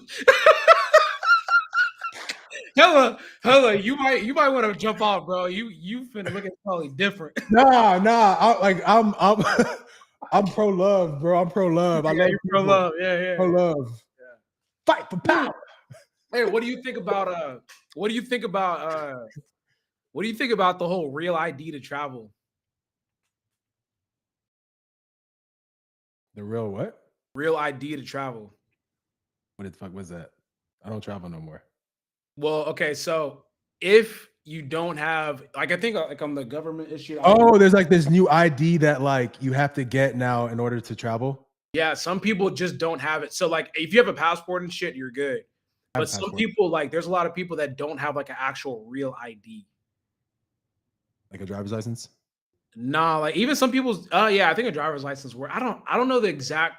Hella, you might want to jump off, bro. You finna look at probably different. Nah, I'm I'm pro love, bro. I'm pro love. I Yeah, love you're pro love. Yeah. pro love. Yeah. Fight for power. Hey, what do you think about what do you think about what do you think about the whole real ID to travel? The real what? Real ID to travel. What the fuck was that? I don't travel no more. Well, okay, so if you don't have like I think like on the government issue. Oh, there's like this new ID that like you have to get now in order to travel. Yeah, some people just don't have it. So like if you have a passport and shit, you're good. But some people like there's a lot of people that don't have like an actual real ID. Like a driver's license? Nah, like even some people's yeah, I think a driver's license where I don't know the exact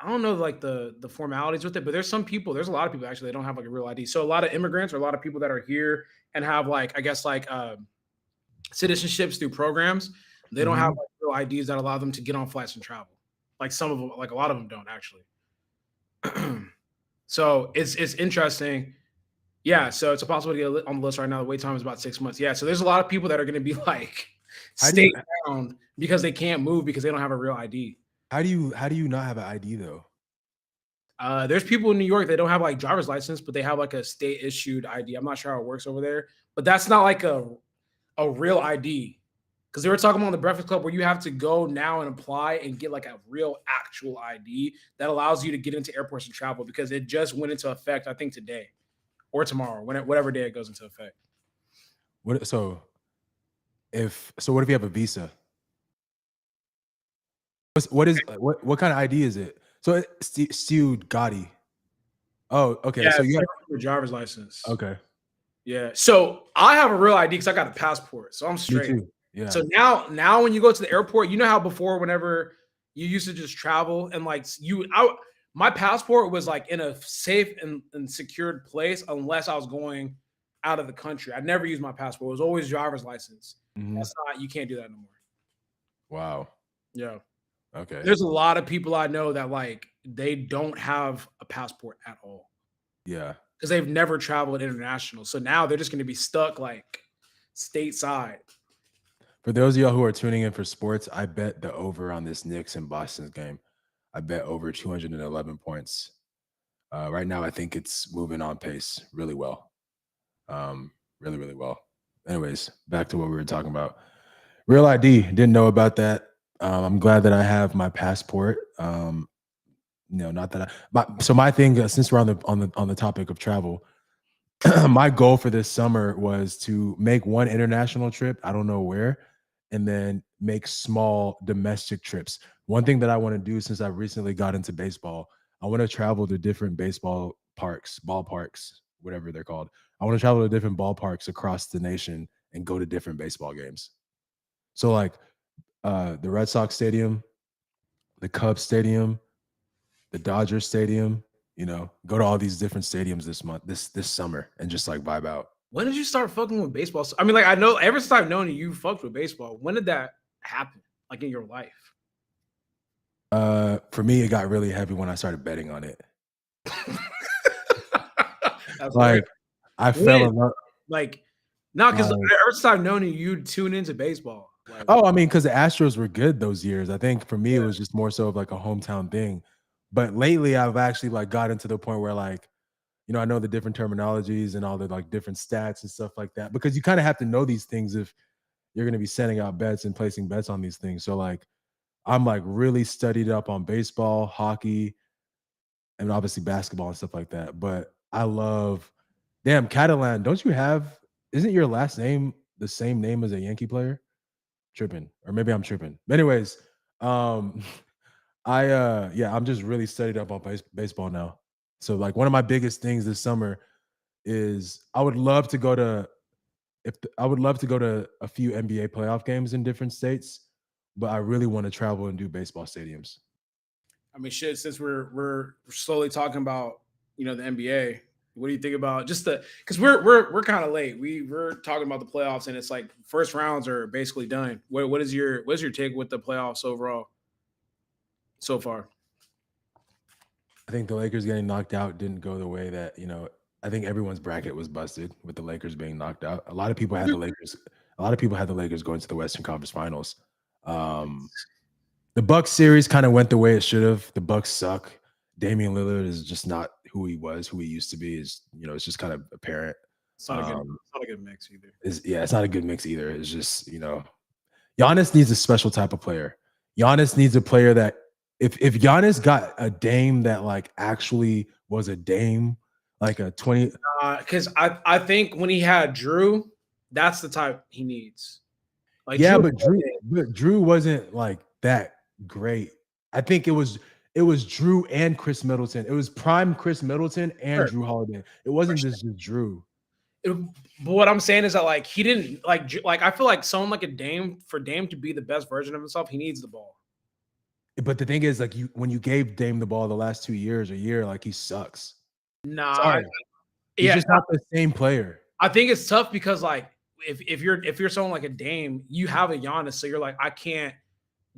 I don't know like the formalities with it, but there's some people, there's a lot of people actually that don't have like a real ID. So a lot of immigrants or a lot of people that are here and have like I guess like citizenships through programs, they don't have like real IDs that allow them to get on flights and travel. Like some of them, like a lot of them don't actually. So it's interesting. Yeah, so it's a possibility to get on the list right now. The wait time is about 6 months. Yeah, so there's a lot of people that are going to be like stay down because they can't move because they don't have a real ID. How do you not have an ID though? There's people in New York that don't have like driver's license, but they have like a state issued ID. I'm not sure how it works over there, but that's not like a real ID. Because they were talking about on the Breakfast Club where you have to go now and apply and get like a real actual ID that allows you to get into airports and travel because it just went into effect, I think today or tomorrow, whatever day it goes into effect. What if you have a visa? What kind of ID is it? So Stu Gotti. Oh, okay. Yeah, so you have your driver's license. okay. Yeah. So I have a real ID because I got a passport. So I'm straight. Me too. Yeah. So now when you go to the airport, you know how before whenever you used to just travel and like my passport was like in a safe and secured place unless I was going out of the country. I never used my passport. It was always driver's license. That's not you can't do that no more. Wow. Yeah. Okay. There's a lot of people I know that like they don't have a passport at all. Yeah. Because they've never traveled international. So now they're just going to be stuck like stateside. For those of y'all who are tuning in for sports, I bet the over on this Knicks and Boston's game. I bet over 211 points. Right now, I think it's moving on pace really well. Really, really well. Anyways, back to what we were talking about. Real ID. Didn't know about that. I'm glad that I have my passport. Not that so my thing, since we're on the topic of travel, my goal for this summer was to make one international trip. I don't know where, and then make small domestic trips. One thing that I want to do since I recently got into baseball, I want to travel to different baseball parks, ballparks, whatever they're called. I want to travel to different ballparks across the nation and go to different baseball games. So like the Red Sox Stadium, the Cubs Stadium, the Dodgers Stadium, You know, go to all these different stadiums this month, this summer, and just like vibe out. When did you start fucking with baseball? I mean, like I know ever since I've known you fucked with baseball. When did that happen? Like in your life? For me, it got really heavy when I started betting on it. That's hilarious. Like, I fell When? in love. Like, no, because Like, ever since I've known you, you'd tune into baseball. Like, oh, I mean, because the Astros were good those years. I think for me, it yeah, was just more so of like a hometown thing. But lately, I've actually like gotten to the point where like, you know, I know the different terminologies and all the like different stats and stuff like that because you kind of have to know these things if you're going to be sending out bets and placing bets on these things. So like, I'm like really studied up on baseball, hockey, and obviously basketball and stuff like that. But I love, damn, Catalan. Don't you have? Isn't your last name the same name as a Yankee player? Tripping, or maybe I'm tripping. But anyways, um, yeah, I'm just really studied up on baseball now. So like one of my biggest things this summer is I would love to go to I would love to go to a few NBA playoff games in different states, but I really want to travel and do baseball stadiums. I mean, shit. Since we're slowly talking about the NBA, what do you think about just the because we're kind of late. We're talking about the playoffs and it's like first rounds are basically done. What's your take with the playoffs overall so far? I think the Lakers getting knocked out didn't go the way that, I think everyone's bracket was busted with the Lakers being knocked out. A lot of people had the Lakers. A lot of people had the Lakers going to the Western Conference Finals. Um, the Bucks series kind of went the way it should have. The Bucks suck. Damian Lillard is just not who he was, who he used to be. It's just kind of apparent. It's not a good. It's not a good mix either. It's not a good mix either. It's just Giannis needs a special type of player. Giannis needs a player that if Giannis got a Dame that like actually was a Dame, like a 20. Because I think when he had Drew, that's the type he needs. Like Yeah, Drew, but Drew wasn't like that great. I think it was Drew and Chris Middleton. It was prime Chris Middleton and sure, Drew Holiday. It wasn't just Drew. but what I'm saying is that like he didn't like I feel like someone like a Dame for Dame to be the best version of himself, he needs the ball. But the thing is, like when you gave Dame the ball the last 2 years, a year, like he sucks. Nah, Sorry, he's yeah, just not the same player. I think it's tough because like if you're someone like a Dame, you have a Giannis, so you're like I can't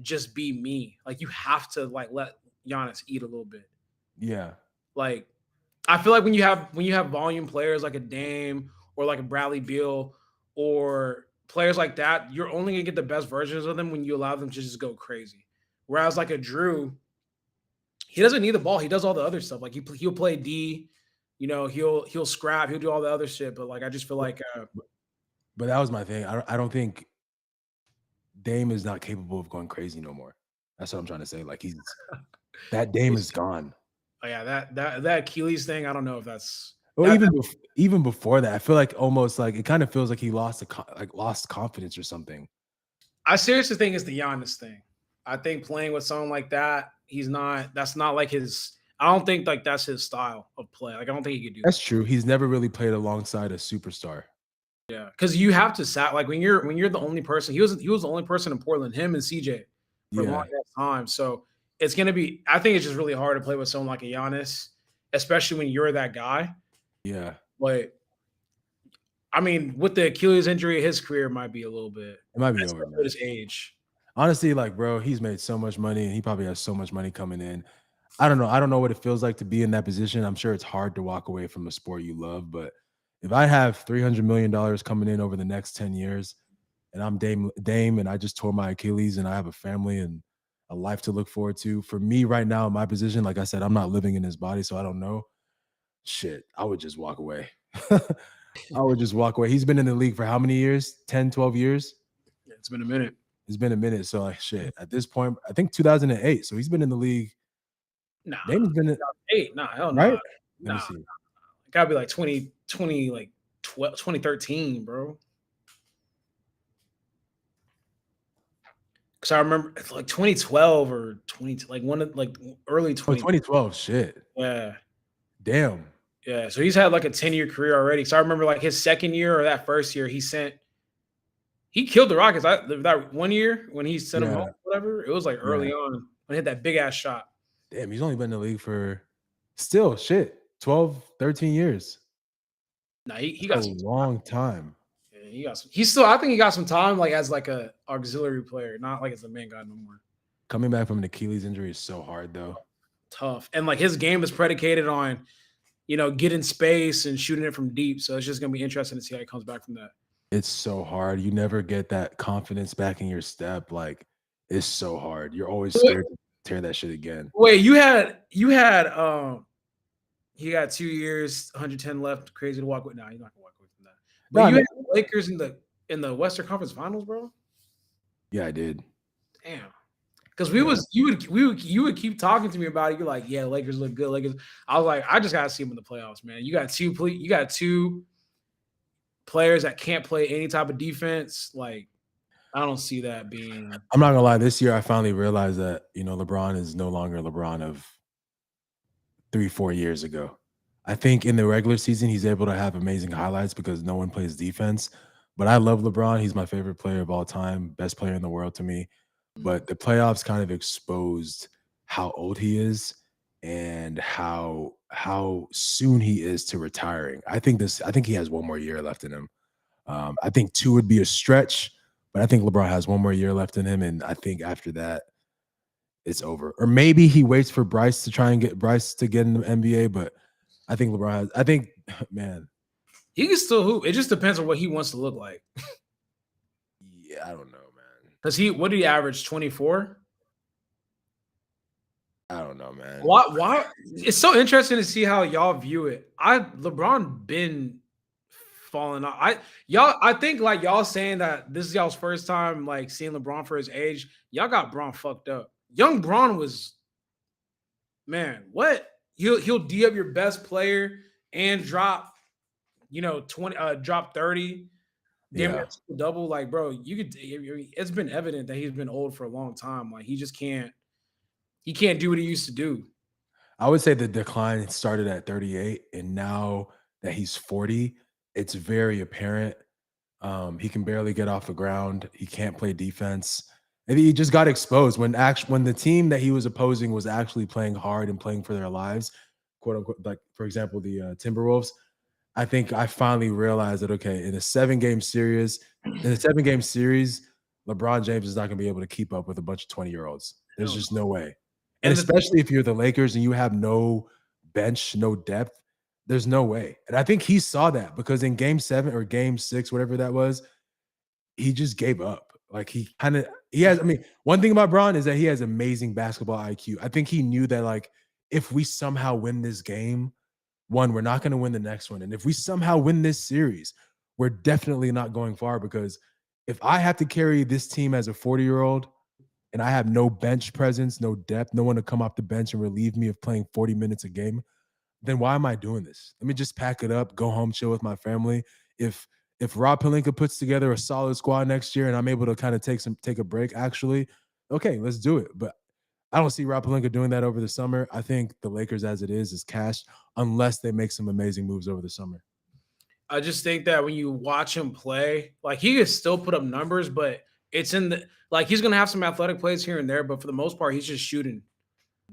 just be me. Like you have to like let Giannis eat a little bit. Yeah. Like I feel like when you have volume players like a Dame or like a Bradley Beal or players like that, you're only gonna get the best versions of them when you allow them to just go crazy. Whereas like a Drew, he doesn't need the ball. He does all the other stuff. Like he'll play D, he'll scrap, he'll do all the other shit. But like I just feel like But that was my thing. I don't think Dame is not capable of going crazy no more. That's what I'm trying to say. Like that Dame is gone. oh yeah, that Achilles thing. I don't know if that's Well, that. even before that, I feel like almost like it kind of feels like he lost confidence or something. I seriously think it's the Giannis thing. I think playing with someone like that, he's not. That's not like his. I don't think like that's his style of play. Like I don't think he could do That's that. true. He's never really played alongside a superstar. Yeah, because you have to sat like when you're the only person. He was the only person in Portland. Him and CJ for a long Yeah. time. So it's gonna be. I think it's just really hard to play with someone like a Giannis, especially when you're that guy. Yeah. But I mean, with the Achilles injury, his career might be a little bit. It might be over, Especially at man. his age. Honestly, like, bro, he's made so much money and he probably has so much money coming in. I don't know. I don't know what it feels like to be in that position. I'm sure it's hard to walk away from a sport you love, but if I have $300 million coming in over the next 10 years and I'm Dame and I just tore my Achilles and I have a family and a life to look forward to, for me right now in my position, like I said, I'm not living in his body, so I don't know. Shit, I would just walk away. I would just walk away. He's been in the league for how many years? 10, 12 years? Yeah, it's been a minute. It's been a minute. So like shit. At this point, I think 2008. So he's been in the league. Nah, Dame's been in, nah, hell no. right? Let me Nah, see. it gotta be like 2020, like 2013, bro. Because I remember it's like 2012 or 20, like one of like early Oh, 20. 2012. Shit. Yeah, Damn. yeah. So he's had like a 10-year career already. So I remember like his second year or that first year, he killed the Rockets. That one year when he sent him home, Yeah. whatever. It was like Yeah. early on when he hit that big ass shot. Damn. He's only been in the league for Still, shit, 12, 13 years. Nah, he That's a got some time. long time. Yeah, he got some. He's still. I think he got some time, like as like a auxiliary player, not like as a main guy no more. Coming back from an Achilles injury is so hard, though. Tough, and like his game is predicated on getting space and shooting it from deep. So it's just gonna be interesting to see how he comes back from that. It's so hard. You never get that confidence back in your step. Like, it's so hard. You're always Wait, scared to tear that shit again. wait, he got 2 years, 110 left. Crazy to walk with. Nah, you're not gonna walk away from that. But No, I you mean, had the Lakers in the Western Conference Finals, bro. yeah, I did. Damn. Because Yeah. you would keep talking to me about it. You're like, yeah, Lakers look good. Lakers. I was like, I just gotta see them in the playoffs, man. You got two players that can't play any type of defense. Like, I don't see that being. I'm not gonna lie. This year, I finally realized that LeBron is no longer LeBron of 3-4 years ago. I think in the regular season, he's able to have amazing highlights because no one plays defense. But I love LeBron. He's my favorite player of all time, best player in the world to me. But the playoffs kind of exposed how old he is and how soon he is to retiring. I think he has one more year left in him. I think 2 would be a stretch, but I think LeBron has one more year left in him, and I think after that, it's over. Or maybe he waits for Bryce to try and get Bryce to get in the NBA, but I think LeBron has. I think, man, He can still hoop. It just depends on what he wants to look like. yeah, I don't know, man. Because what did he average? 24? I don't know, man. Why? It's so interesting to see how y'all view it. LeBron been falling off. I think like y'all saying that this is y'all's first time like seeing LeBron for his age. Y'all got Bron fucked up. Young Bron was, man, what? He'll D up your best player and drop 20 drop 30, damn Yeah. near double. Like, bro, it's been evident that he's been old for a long time. Like, he can't do what he used to do. I would say the decline started at 38, and now that he's 40, it's very apparent. He can barely get off the ground. He can't play defense. And he just got exposed when the team that he was opposing was actually playing hard and playing for their lives, quote unquote. Like, for example, the Timberwolves. I think I finally realized that, okay, in a 7-game series, LeBron James is not going to be able to keep up with a bunch of 20-year-olds. There's just no way. And especially if you're the Lakers and you have no bench, no depth, there's no way. And I think he saw that because in game 7 or game 6, whatever that was, he just gave up. Like one thing about Bron is that he has amazing basketball IQ. I think he knew that, like, if we somehow win this game, we're not going to win the next one. And if we somehow win this series, we're definitely not going far, because if I have to carry this team as a 40-year-old and I have no bench presence, no depth, no one to come off the bench and relieve me of playing 40 minutes a game, then why am I doing this? Let me just pack it up, go home, chill with my family. If Rob Pelinka puts together a solid squad next year and I'm able to kind of take a break, actually, okay, let's do it. But I don't see Rob Pelinka doing that over the summer. I think the Lakers, as it is cashed unless they make some amazing moves over the summer. I just think that when you watch him play, like, he can still put up numbers, but it's in the like he's gonna have some athletic plays here and there, but for the most part, he's just shooting.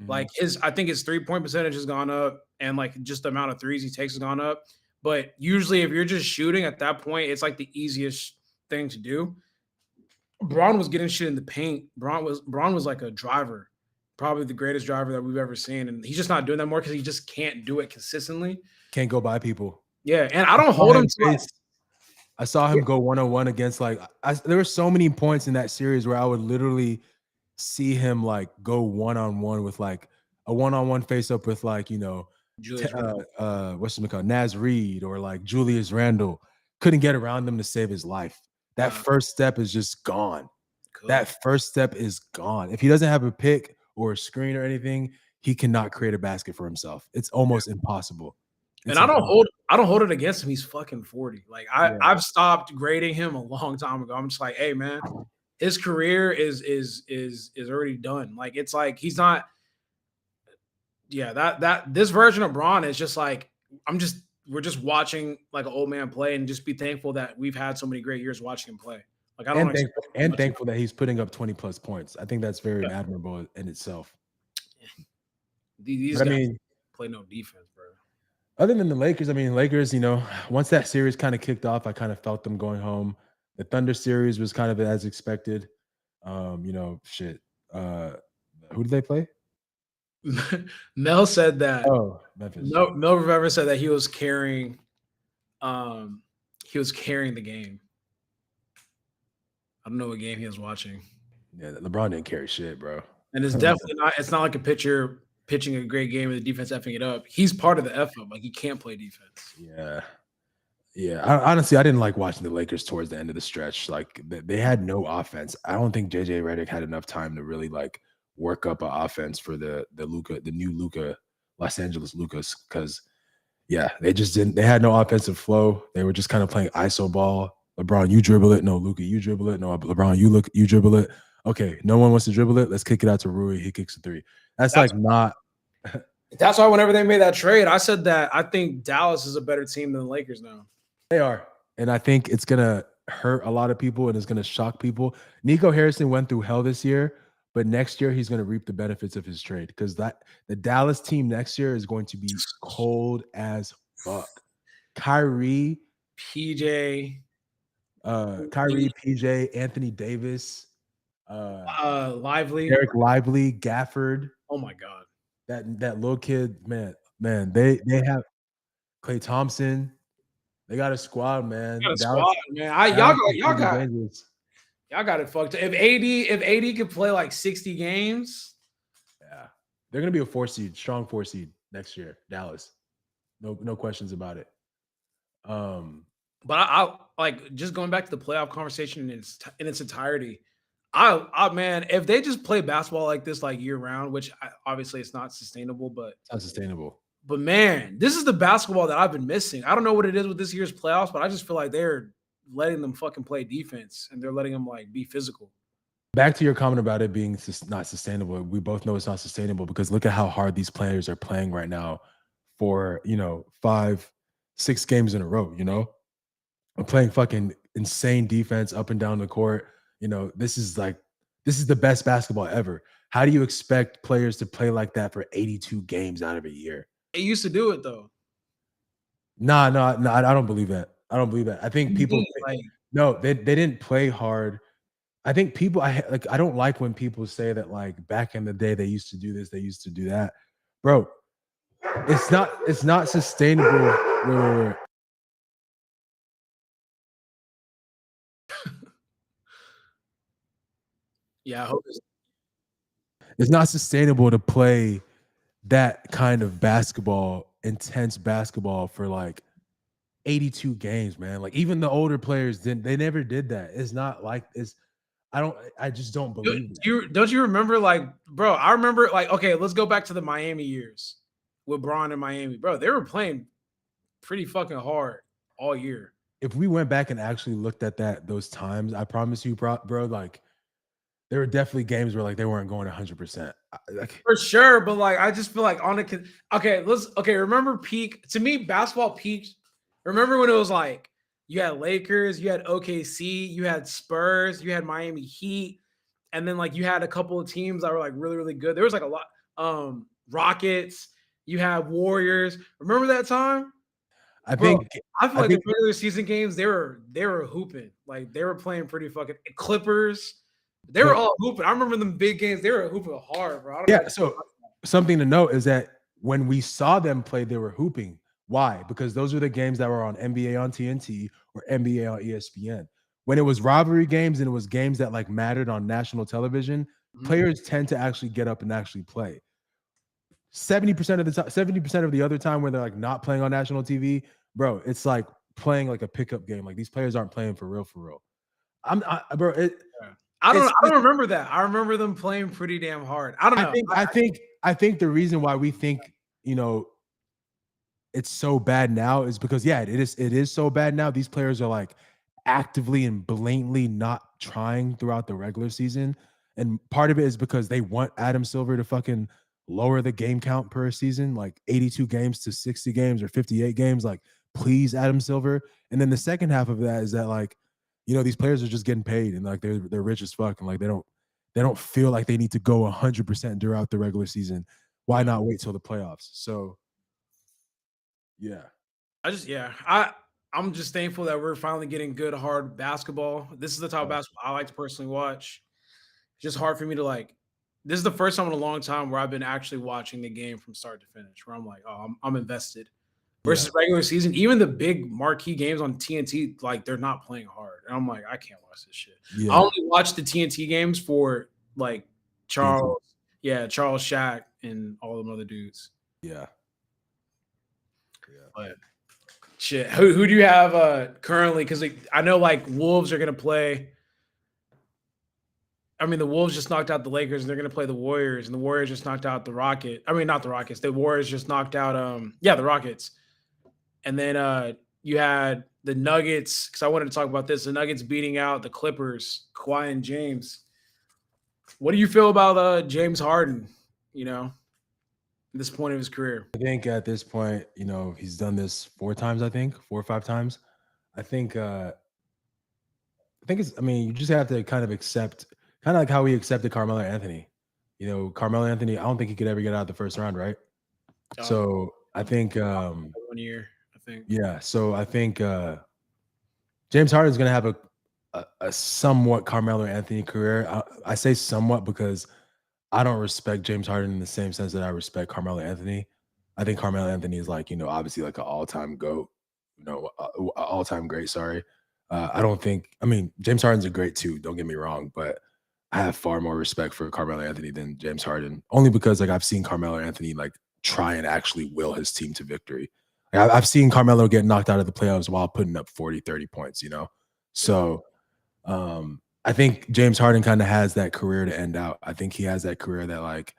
Like, I think his 3-point percentage has gone up, and like just the amount of threes he takes has gone up. But usually, if you're just shooting at that point, it's like the easiest thing to do. Braun was getting shit in the paint. Braun was like a driver, probably the greatest driver that we've ever seen, and he's just not doing that more because he just can't do it consistently. Can't go by people. Yeah, and I don't hold him to. I saw him go 1-on-1 against, like, there were so many points in that series where I would literally see him like go 1-on-1 with like a 1-on-1 face up with, like, what's his name called, Naz Reid or like Julius Randle. Couldn't get around them to save his life. That first step is just gone. That first step is gone. If he doesn't have a pick or a screen or anything, he cannot create a basket for himself. It's almost impossible. And I don't hold it against him. He's fucking 40. Like, I've stopped grading him a long time ago. I'm just like, hey, man, his career is already done. Like, it's like he's not. Yeah, that this version of Braun is just like, we're just watching like an old man play, and just be thankful that we've had so many great years watching him play. Like, I don't thankful that he's putting up 20+ points. I think that's very admirable in itself. These guys play play no defense, bro. Other than the Lakers, I mean, Lakers, once that series kind of kicked off, I kind of felt them going home. The Thunder series was kind of as expected. Shit. Who did they play? Mel said that. Oh, Memphis. Mel Rivera said that he was carrying the game. I don't know what game he was watching. Yeah, LeBron didn't carry shit, bro. And it's definitely not. It's not like a pitcher pitching a great game and the defense effing it up. He's part of the F up. Like he can't play defense. Yeah. Honestly, I didn't like watching the Lakers towards the end of the stretch. Like they had no offense. I don't think JJ Redick had enough time to really like work up an offense for the new Luka, Los Angeles Lucas, because they just didn't. They had no offensive flow. They were just kind of playing iso ball. LeBron, you dribble it. No, Luka, you dribble it. No, LeBron, you dribble it. Okay, no one wants to dribble it. Let's kick it out to Rui. He kicks a three. That's like not. That's why whenever they made that trade, I said that I think Dallas is a better team than the Lakers now. They are. And I think it's going to hurt a lot of people and it's going to shock people. Nico Harrison went through hell this year, but next year he's going to reap the benefits of his trade because the Dallas team next year is going to be cold as fuck. Kyrie, PJ, Anthony Davis, Lively, Eric Lively, Gafford. Oh my God. That little kid, man, they have Klay Thompson. They got a squad, man. Y'all got it fucked. If AD could play like 60 games, they're gonna be a 4 seed, strong 4 seed next year. Dallas, no questions about it. But I like just going back to the playoff conversation in its entirety. Man, if they just play basketball like this like year round, which obviously it's not sustainable, but it's not sustainable. But man, this is the basketball that I've been missing. I don't know what it is with this year's playoffs, but I just feel like they're letting them fucking play defense and they're letting them like be physical. Back to your comment about it being not sustainable. We both know it's not sustainable because look at how hard these players are playing right now for, 5-6 games in a row, I'm playing fucking insane defense up and down the court. This is the best basketball ever. How do you expect players to play like that for 82 games out of a year? They used to do it though. No, I don't believe that. I think people they didn't play hard. I think people I don't like when people say that like back in the day they used to do this, they used to do that. Bro, it's not sustainable. Wait. Yeah, I hope it's not sustainable to play that kind of basketball, intense basketball for like 82 games, man. Like even the older players they never did that. It's not like it's I just don't believe it. Don't you remember like, bro, I remember like, okay, let's go back to the Miami years with Bron in Miami. Bro, they were playing pretty fucking hard all year. If we went back and actually looked at those times, I promise you, bro, like there were definitely games where like they weren't going 100%. For sure, but like I just feel like remember peak to me basketball peaked. Remember when it was like you had Lakers, you had OKC, you had Spurs, you had Miami Heat, and then like you had a couple of teams that were like really really good. There was like a lot Rockets, you had Warriors. Remember that time? I feel like the regular season games they were hooping. Like they were playing pretty fucking Clippers. They were all hooping. I remember them big games. They were hooping hard, bro. So something to note is that when we saw them play, they were hooping. Why? Because those were the games that were on NBA on TNT or NBA on ESPN. When it was rivalry games and it was games that like mattered on national television, players tend to actually get up and actually play. 70% of the time, 70% of the other time where they're like not playing on national TV, bro, it's like playing like a pickup game. Like these players aren't playing for real. I don't remember that. I remember them playing pretty damn hard. I don't know. I think the reason why we think, it's so bad now is because it is so bad now. These players are like actively and blatantly not trying throughout the regular season. And part of it is because they want Adam Silver to fucking lower the game count per season, like 82 games to 60 games or 58 games. Like, please, Adam Silver. And then the second half of that is that like, these players are just getting paid and like they're rich as fuck and like they don't feel like they need to go 100% throughout the regular season. Why not wait till the playoffs? So Yeah. I'm just thankful that we're finally getting good hard basketball. This is the type of Yeah. basketball I like to personally watch. It's just hard for me to like. This is the first time in a long time where I've been actually watching the game from start to finish. Where I'm like, oh, I'm invested. Yeah. Versus regular season, even the big marquee games on TNT, like they're not playing hard, and I'm like, I can't watch this shit. I Yeah. only watch the TNT games for like TNT. Charles, yeah, Charles Shack, and all them other dudes. Yeah. Yeah. But shit, who do you have currently? Because I know like Wolves are gonna play. I mean, the Wolves just knocked out the Lakers, and they're gonna play the Warriors, and the Warriors just knocked out the Rocket. I mean, not the Rockets. The Warriors just knocked out the Rockets. And then you had the Nuggets, because I wanted to talk about this. The Nuggets beating out the Clippers, Kawhi and James. What do you feel about James Harden? You know, at this point of his career. I think at this point, he's done this 4 times, I think, 4 or 5 times. I mean, you just have to kind of accept, kind of like how we accepted Carmelo Anthony. Carmelo Anthony, I don't think he could ever get out of the first round, right? So I think, 1 year, I think. yeah. So I think James Harden is going to have a somewhat Carmelo Anthony career. I say somewhat because I don't respect James Harden in the same sense that I respect Carmelo Anthony. I think Carmelo Anthony is like, obviously like an all-time GOAT, all-time great. Sorry. I mean, James Harden's a great too. Don't get me wrong, but I have far more respect for Carmelo Anthony than James Harden, only because like I've seen Carmelo Anthony like try and actually will his team to victory. Like, I've seen Carmelo get knocked out of the playoffs while putting up 40, 30 points, So I think James Harden kind of has that career to end out. I think he has that career that like,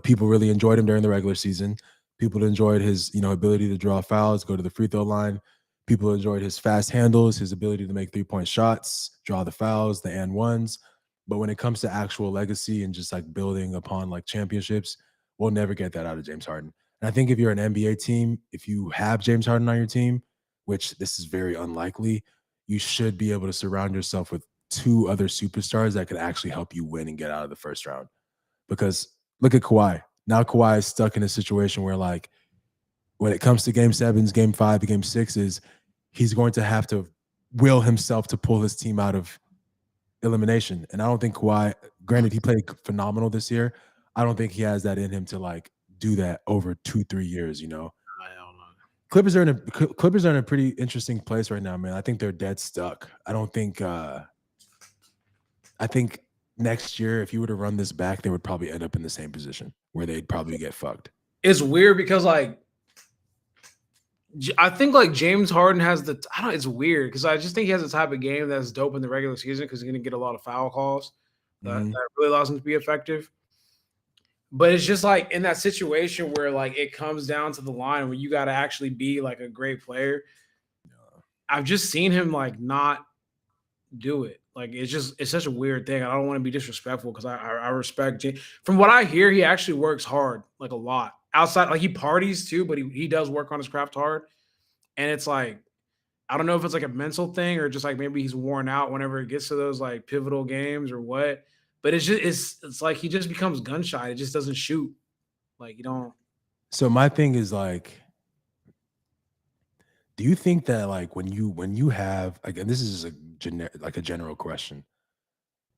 people really enjoyed him during the regular season. People enjoyed his, ability to draw fouls, go to the free throw line. People enjoyed his fast handles, his ability to make 3-point shots, draw the fouls, the and ones. But when it comes to actual legacy and just like building upon like championships, we'll never get that out of James Harden. And I think if you're an NBA team, if you have James Harden on your team, which this is very unlikely, you should be able to surround yourself with 2 other superstars that could actually help you win and get out of the first round. Because look at Kawhi. Now Kawhi is stuck in a situation where like when it comes to game 7s, game 5, game 6s, he's going to have to will himself to pull his team out of elimination. And I don't think Kawhi, granted, he played phenomenal this year. I don't think he has that in him to like do that over 2-3 years, I don't know. Clippers are in a pretty interesting place right now, man. I think they're dead stuck. I think next year, if you were to run this back, they would probably end up in the same position where they'd probably get fucked. It's weird because like I think like James Harden has it's weird because I just think he has the type of game that's dope in the regular season because he's gonna get a lot of foul calls that really allows him to be effective. But it's just like in that situation where like it comes down to the line where you got to actually be like a great player. I've just seen him like not do it. Like it's such a weird thing. I don't want to be disrespectful because I respect James. From what I hear, he actually works hard, like a lot. Outside, like he parties too, but he does work on his craft hard. And it's like, I don't know if it's like a mental thing or just like maybe he's worn out whenever it gets to those like pivotal games or what. But it's like he just becomes gun shy. It just doesn't shoot. Like you don't. So my thing is like, do you think that like when you have like, and this is a general question,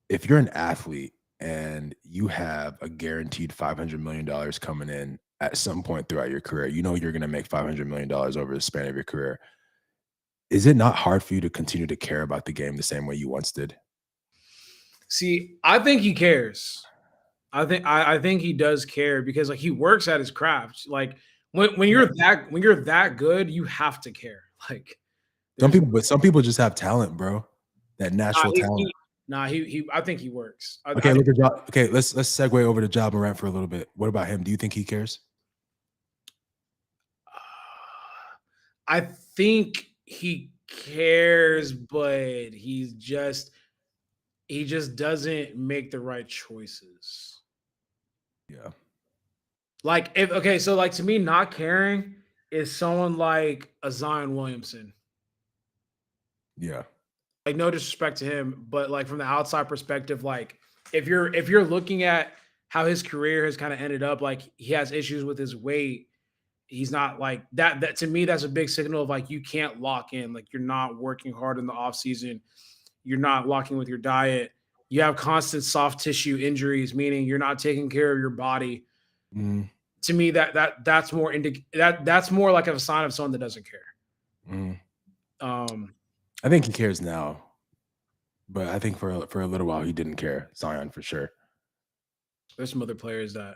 if you're an athlete and you have a guaranteed $500 million coming in at some point throughout your career, you're going to make $500 million over the span of your career. Is it not hard for you to continue to care about the game the same way you once did? See, I think he cares. I think he does care because like he works at his craft. Like when you're that good, you have to care. Like some people just have talent, bro. That natural talent. I think he works. Okay, look at Job. Okay, let's segue over to Job Morant for a little bit. What about him? Do you think he cares? I think he cares, but he just doesn't make the right choices. Yeah. Like so like to me, not caring is someone like a Zion Williamson. Yeah. Like no disrespect to him, but like from the outside perspective, like if you're looking at how his career has kind of ended up, like he has issues with his weight He's not like that. That to me, that's a big signal of like you can't lock in. Like you're not working hard in the off season. You're not locking with your diet. You have constant soft tissue injuries, meaning you're not taking care of your body. Mm, To me, that's more that's more like a sign of someone that doesn't care. mm. Um, I think he cares now, but I think for a little while he didn't care. Zion for sure. there's some other players that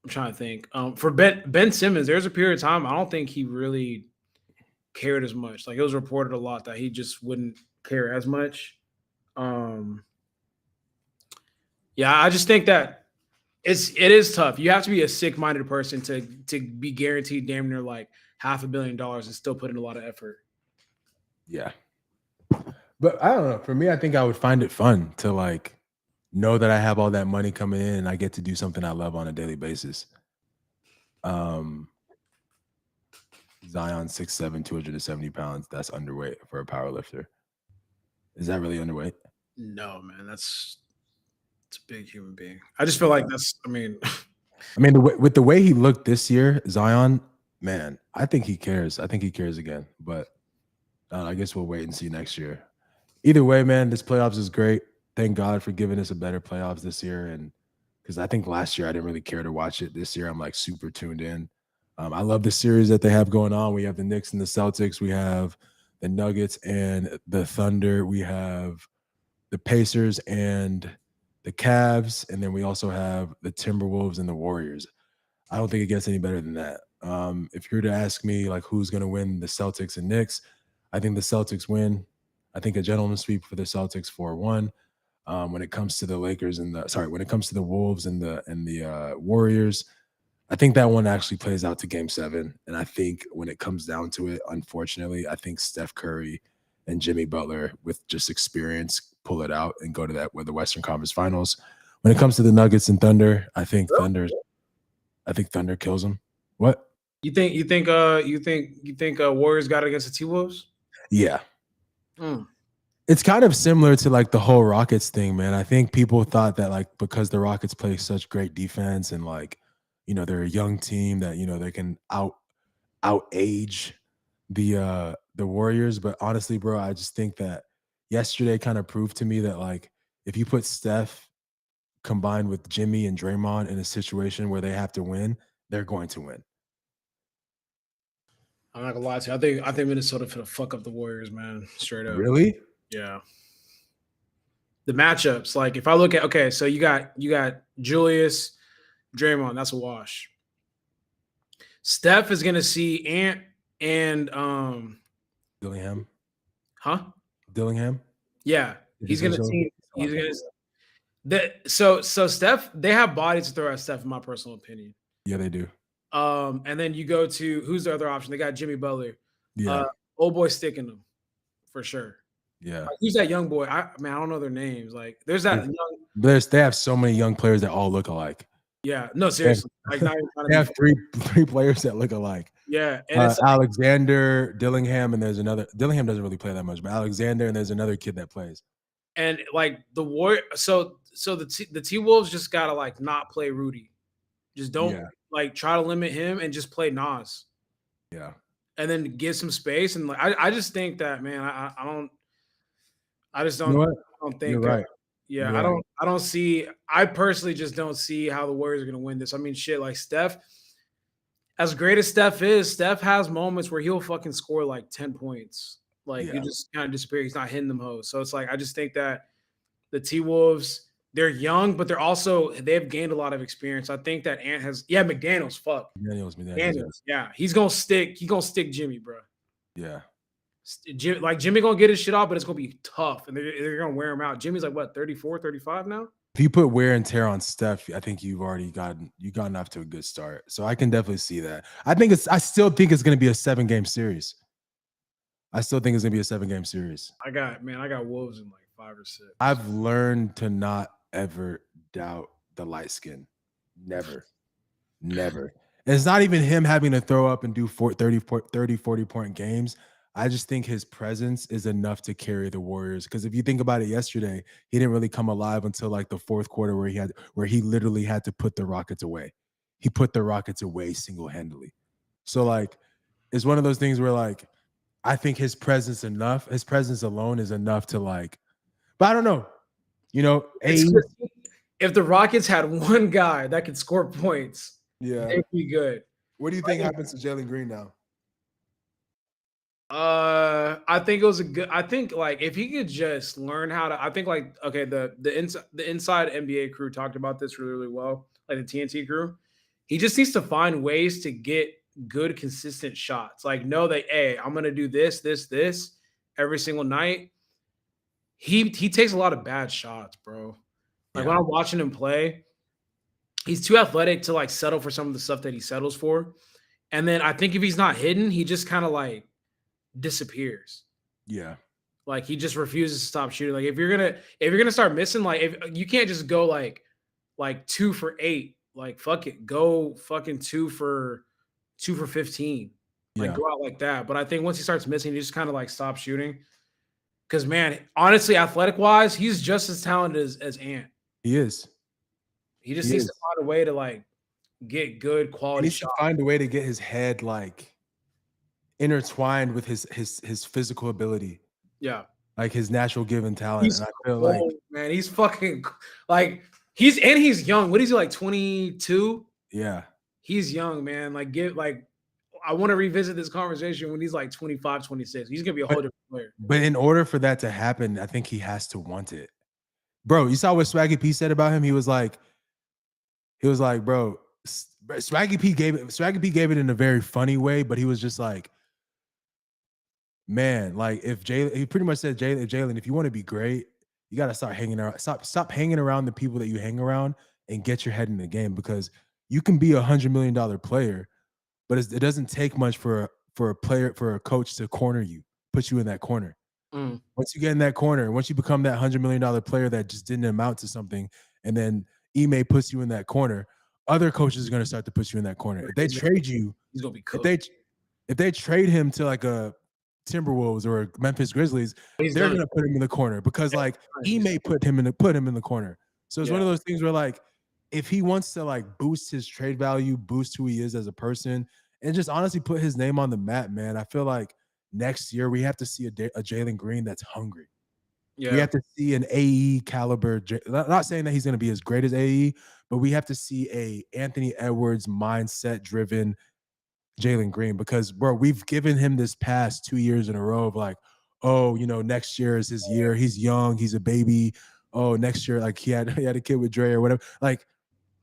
I'm trying to think. For Ben Simmons, there's a period of time I don't think he really cared as much. Like it was reported a lot that he just wouldn't care as much. Um, yeah, I just think that it is tough. You have to be a sick minded person to be guaranteed damn near like $500 million and still put in a lot of effort. Yeah. But I don't know. For me, I think I would find it fun to like know that I have all that money coming in and I get to do something I love on a daily basis. Um, Zion 6'7", 270 pounds. That's underweight for a power lifter. Is that really underweight? No, man, it's a big human being. I just feel like that's. I mean, I mean, with the way he looked this year, Zion, man, I think he cares. I think he cares again. But I guess we'll wait and see next year. Either way, man, this playoffs is great. Thank God for giving us a better playoffs this year. And because I think last year I didn't really care to watch it. This year I'm like super tuned in. I love the series that they have going on. We have the Knicks and the Celtics. We have the Nuggets and the Thunder. We have the Pacers and the Cavs. And then we also have the Timberwolves and the Warriors. I don't think it gets any better than that. If you were to ask me like who's going to win the Celtics and Knicks, I think the Celtics win. I think a gentleman's sweep for the Celtics 4-1. When it comes to the Lakers and when it comes to the Wolves and the Warriors, I think that one actually plays out to Game 7. And I think when it comes down to it, unfortunately, I think Steph Curry and Jimmy Butler, with just experience, pull it out and go to the Western Conference Finals. When it comes to the Nuggets and Thunder, I think Thunder kills them. What? you think Warriors got it against the T Wolves? Yeah. Mm. It's kind of similar to like the whole Rockets thing, man. I think people thought that like because the Rockets play such great defense and like, they're a young team that, they can out age the Warriors. But honestly, bro, I just think that yesterday kind of proved to me that like if you put Steph combined with Jimmy and Draymond in a situation where they have to win, they're going to win. I'm not gonna lie to you. I think Minnesota finna fuck up the Warriors, man. Straight up. Really? Yeah. The matchups, like if I look at so you got Julius, Draymond, that's a wash. Steph is gonna see Ant and Dillingham. huh? Dillingham? Yeah. He's gonna so Steph, they have bodies to throw at Steph, in my personal opinion. Yeah, they do. And then you go to who's the other option? They got Jimmy Butler. Yeah. Old boy sticking them for sure. Yeah. Like, who's that young boy? I don't know their names. Like there's that young. They have so many young players that all look alike. Yeah, no, seriously. Like not even trying to they have three players that look alike. Yeah, and it's Alexander, Dillingham, and there's another. Dillingham doesn't really play that much, but Alexander and there's another kid that plays. And like the Warrior, so the T Wolves just gotta like not play Rudy. Just don't like try to limit him and just play Nas. Yeah, and then give some space. And like I just think that, man, I don't. I just don't. You know I don't think. You're right. Yeah, You're right. I don't see. I personally just don't see how the Warriors are going to win this. I mean, shit, like Steph. As great as Steph is, Steph has moments where he'll fucking score like 10 points. Like you just kind of disappear. He's not hitting them hoes. So it's like I just think that the T Wolves, they're young, but they've gained a lot of experience. I think that Ant has McDaniels. Fuck. McDaniels. Yeah. He's gonna stick Jimmy, bro. Yeah. Jimmy gonna get his shit off, but it's gonna be tough, and they're gonna wear him out. Jimmy's like what, 34, 35 now? If you put wear and tear on Steph, I think you've gotten off to a good start. So I can definitely see that. I still think it's gonna be a 7-game series. I got Wolves in like 5 or 6. I've learned to not ever doubt the light skin. Never. It's not even him having to throw up and do 30, 40-point games. I just think his presence is enough to carry the Warriors. Because if you think about it, yesterday he didn't really come alive until like the fourth quarter, where he literally had to put the Rockets away. He put the Rockets away single-handedly. So like, it's one of those things where like, I think his presence alone is enough to like, but I don't know. You know, It's if the Rockets had one guy that could score points, yeah. they'd be good. What do you think happens to Jalen Green now? I think it was a good. I think like if he could just learn how to. I think like okay, the inside NBA crew talked about this really really well. Like the TNT crew, he just needs to find ways to get good consistent shots. Like know that hey, I'm gonna do this every single night. He takes a lot of bad shots, bro. Like when I'm watching him play, he's too athletic to like settle for some of the stuff that he settles for. And then I think if he's not hidden, he just kind of like disappears. Yeah. Like he just refuses to stop shooting. Like if you're gonna start missing, like if you can't just go like 2 for 8, like fuck it, go fucking 2 for 15. Like Yeah. go out like that. But I think once he starts missing, he just kind of like stop shooting. Because man, honestly, athletic wise, he's just as talented as Ant. He is. He just needs to find a way to like get good He quality needs to shots. find a way to get his head like intertwined with his physical ability. Yeah. Like his natural given talent. He's And I feel cold, like man. He's fucking like he's young. What is he like 22? yeah. He's young, man. I want to revisit this conversation when he's like 25, 26. He's gonna be a whole different player. But in order for that to happen, I think he has to want it. Bro, you saw what Swaggy P said about him? He was like, bro, Swaggy P gave it in a very funny way, but he was just like, man, like if Jalen, he pretty much said, Jalen, if you want to be great, you gotta start hanging around, stop hanging around the people that you hang around and get your head in the game, because you can be $100 million player, but it doesn't take much for a coach to corner you, put you in that corner. Once you get in that corner, once you become that $100 million player that just didn't amount to something, and then Ime puts you in that corner, other coaches are going to start to put you in that corner. If they trade you, he's gonna be cooked. If they trade him to like a Timberwolves or a Memphis Grizzlies, they're going to put him in the corner because like Ime put him in the corner. So it's one of those things where like if he wants to like boost his trade value, boost who he is as a person, and just honestly put his name on the map, man, I feel like next year we have to see a Jalen Green that's hungry. Yeah. We have to see an AE caliber. Not saying that he's going to be as great as AE, but we have to see a Anthony Edwards mindset driven Jalen Green, because bro, we've given him this past 2 years in a row of like, oh, you know, next year is his year. He's young. He's a baby. Oh, next year, like he had a kid with Dre or whatever. Like,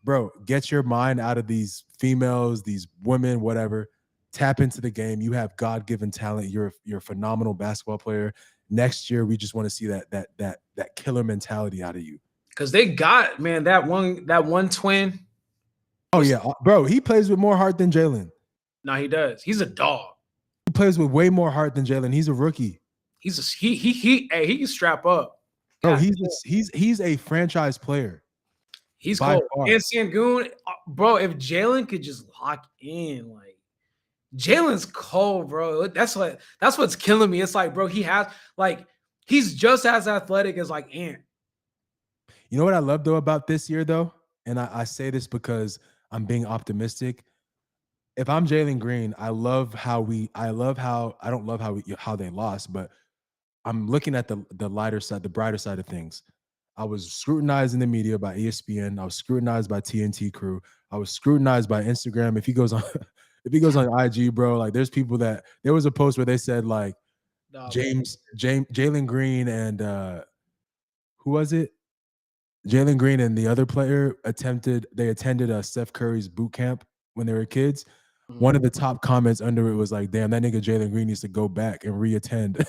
bro, get your mind out of these females, these women, whatever. Tap into the game. You have God-given talent. You're a phenomenal basketball player. Next year, we just want to see that killer mentality out of you. Because they got, man, that one twin. Oh yeah, bro, he plays with more heart than Jalen. No, he does. He's a dog. He plays with way more heart than Jalen. He's a rookie. He can strap up. Bro, he's a franchise player. He's cold. And Sangoon, bro, if Jalen could just lock in, like Jalen's cold, bro. That's what's killing me. It's like, bro, he's just as athletic as like Ant. You know what I love though about this year though, and I say this because I'm being optimistic. If I'm Jalen Green, I don't love how they lost, but I'm looking at the lighter side, the brighter side of things. I was scrutinized in the media by ESPN. I was scrutinized by TNT crew. I was scrutinized by Instagram. If he goes on IG, bro, like there's people that there was a post where they said like Jalen Green and who was it? Jalen Green and the other player attended Steph Curry's boot camp when they were kids. Mm-hmm. One of the top comments under it was like, damn, that nigga Jalen Green needs to go back and reattend.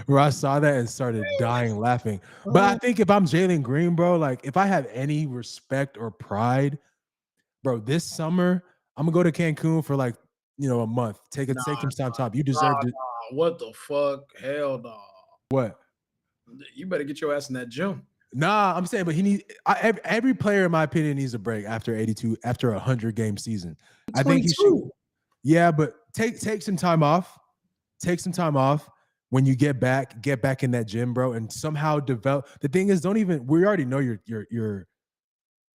Where I saw that and started dying laughing. But I think if I'm Jalen Green, bro, like if I have any respect or pride, bro, this summer I'm gonna go to Cancun for like, a month. Take some time. You deserve it. What the fuck? Hell no. What? You better get your ass in that gym. Nah, I'm saying, but every player, in my opinion, needs a break after 100 game season. I think he should. Yeah, but take some time off. Take some time off. When you get back in that gym, bro, and somehow develop. The thing is, we already know you're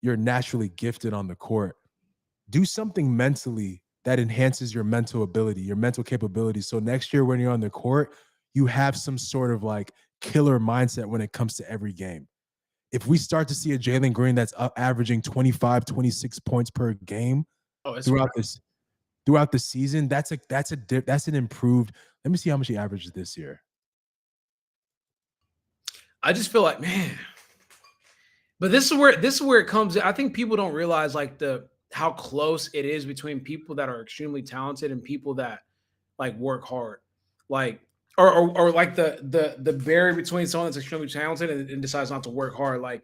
naturally gifted on the court. do something mentally that enhances your mental ability, your mental capabilities. So next year when you're on the court, you have some sort of like killer mindset when it comes to every game. If we start to see a Jalen Green that's averaging 25, 26 points per game throughout the season, that's an improved. Let me see how much he averages this year. I just feel like, man, but this is where it comes in. I think people don't realize like how close it is between people that are extremely talented and people that like work hard. Like or like the barrier between someone that's extremely talented and decides not to work hard. Like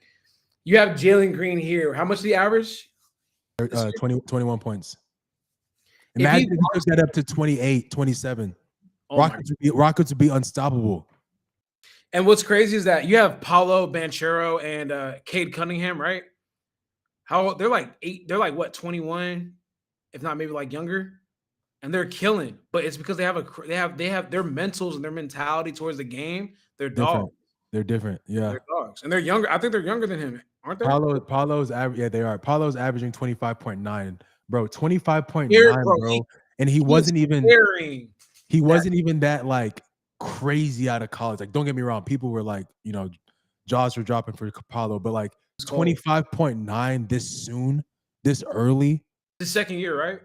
you have Jalen Green here. How much did he average? 21 points. If he Imagine if he took that up to 28, 27. Oh Rockets would be unstoppable. And what's crazy is that you have Paolo Banchero and Cade Cunningham, right? How they're like 8, they're like what, 21, if not maybe like younger, and they're killing. But it's because they have their mentals and their mentality towards the game. They're dogs. They're different. Yeah, they're dogs, and they're younger. I think they're younger than him, aren't they? Paulo's average. Yeah, they are. Paulo's averaging 25.9, bro. 25.9, bro. And he wasn't even. He wasn't even that like crazy out of college. Like, don't get me wrong. People were like, jaws were dropping for Paulo, but like 25.9 this soon, this early. The second year, right?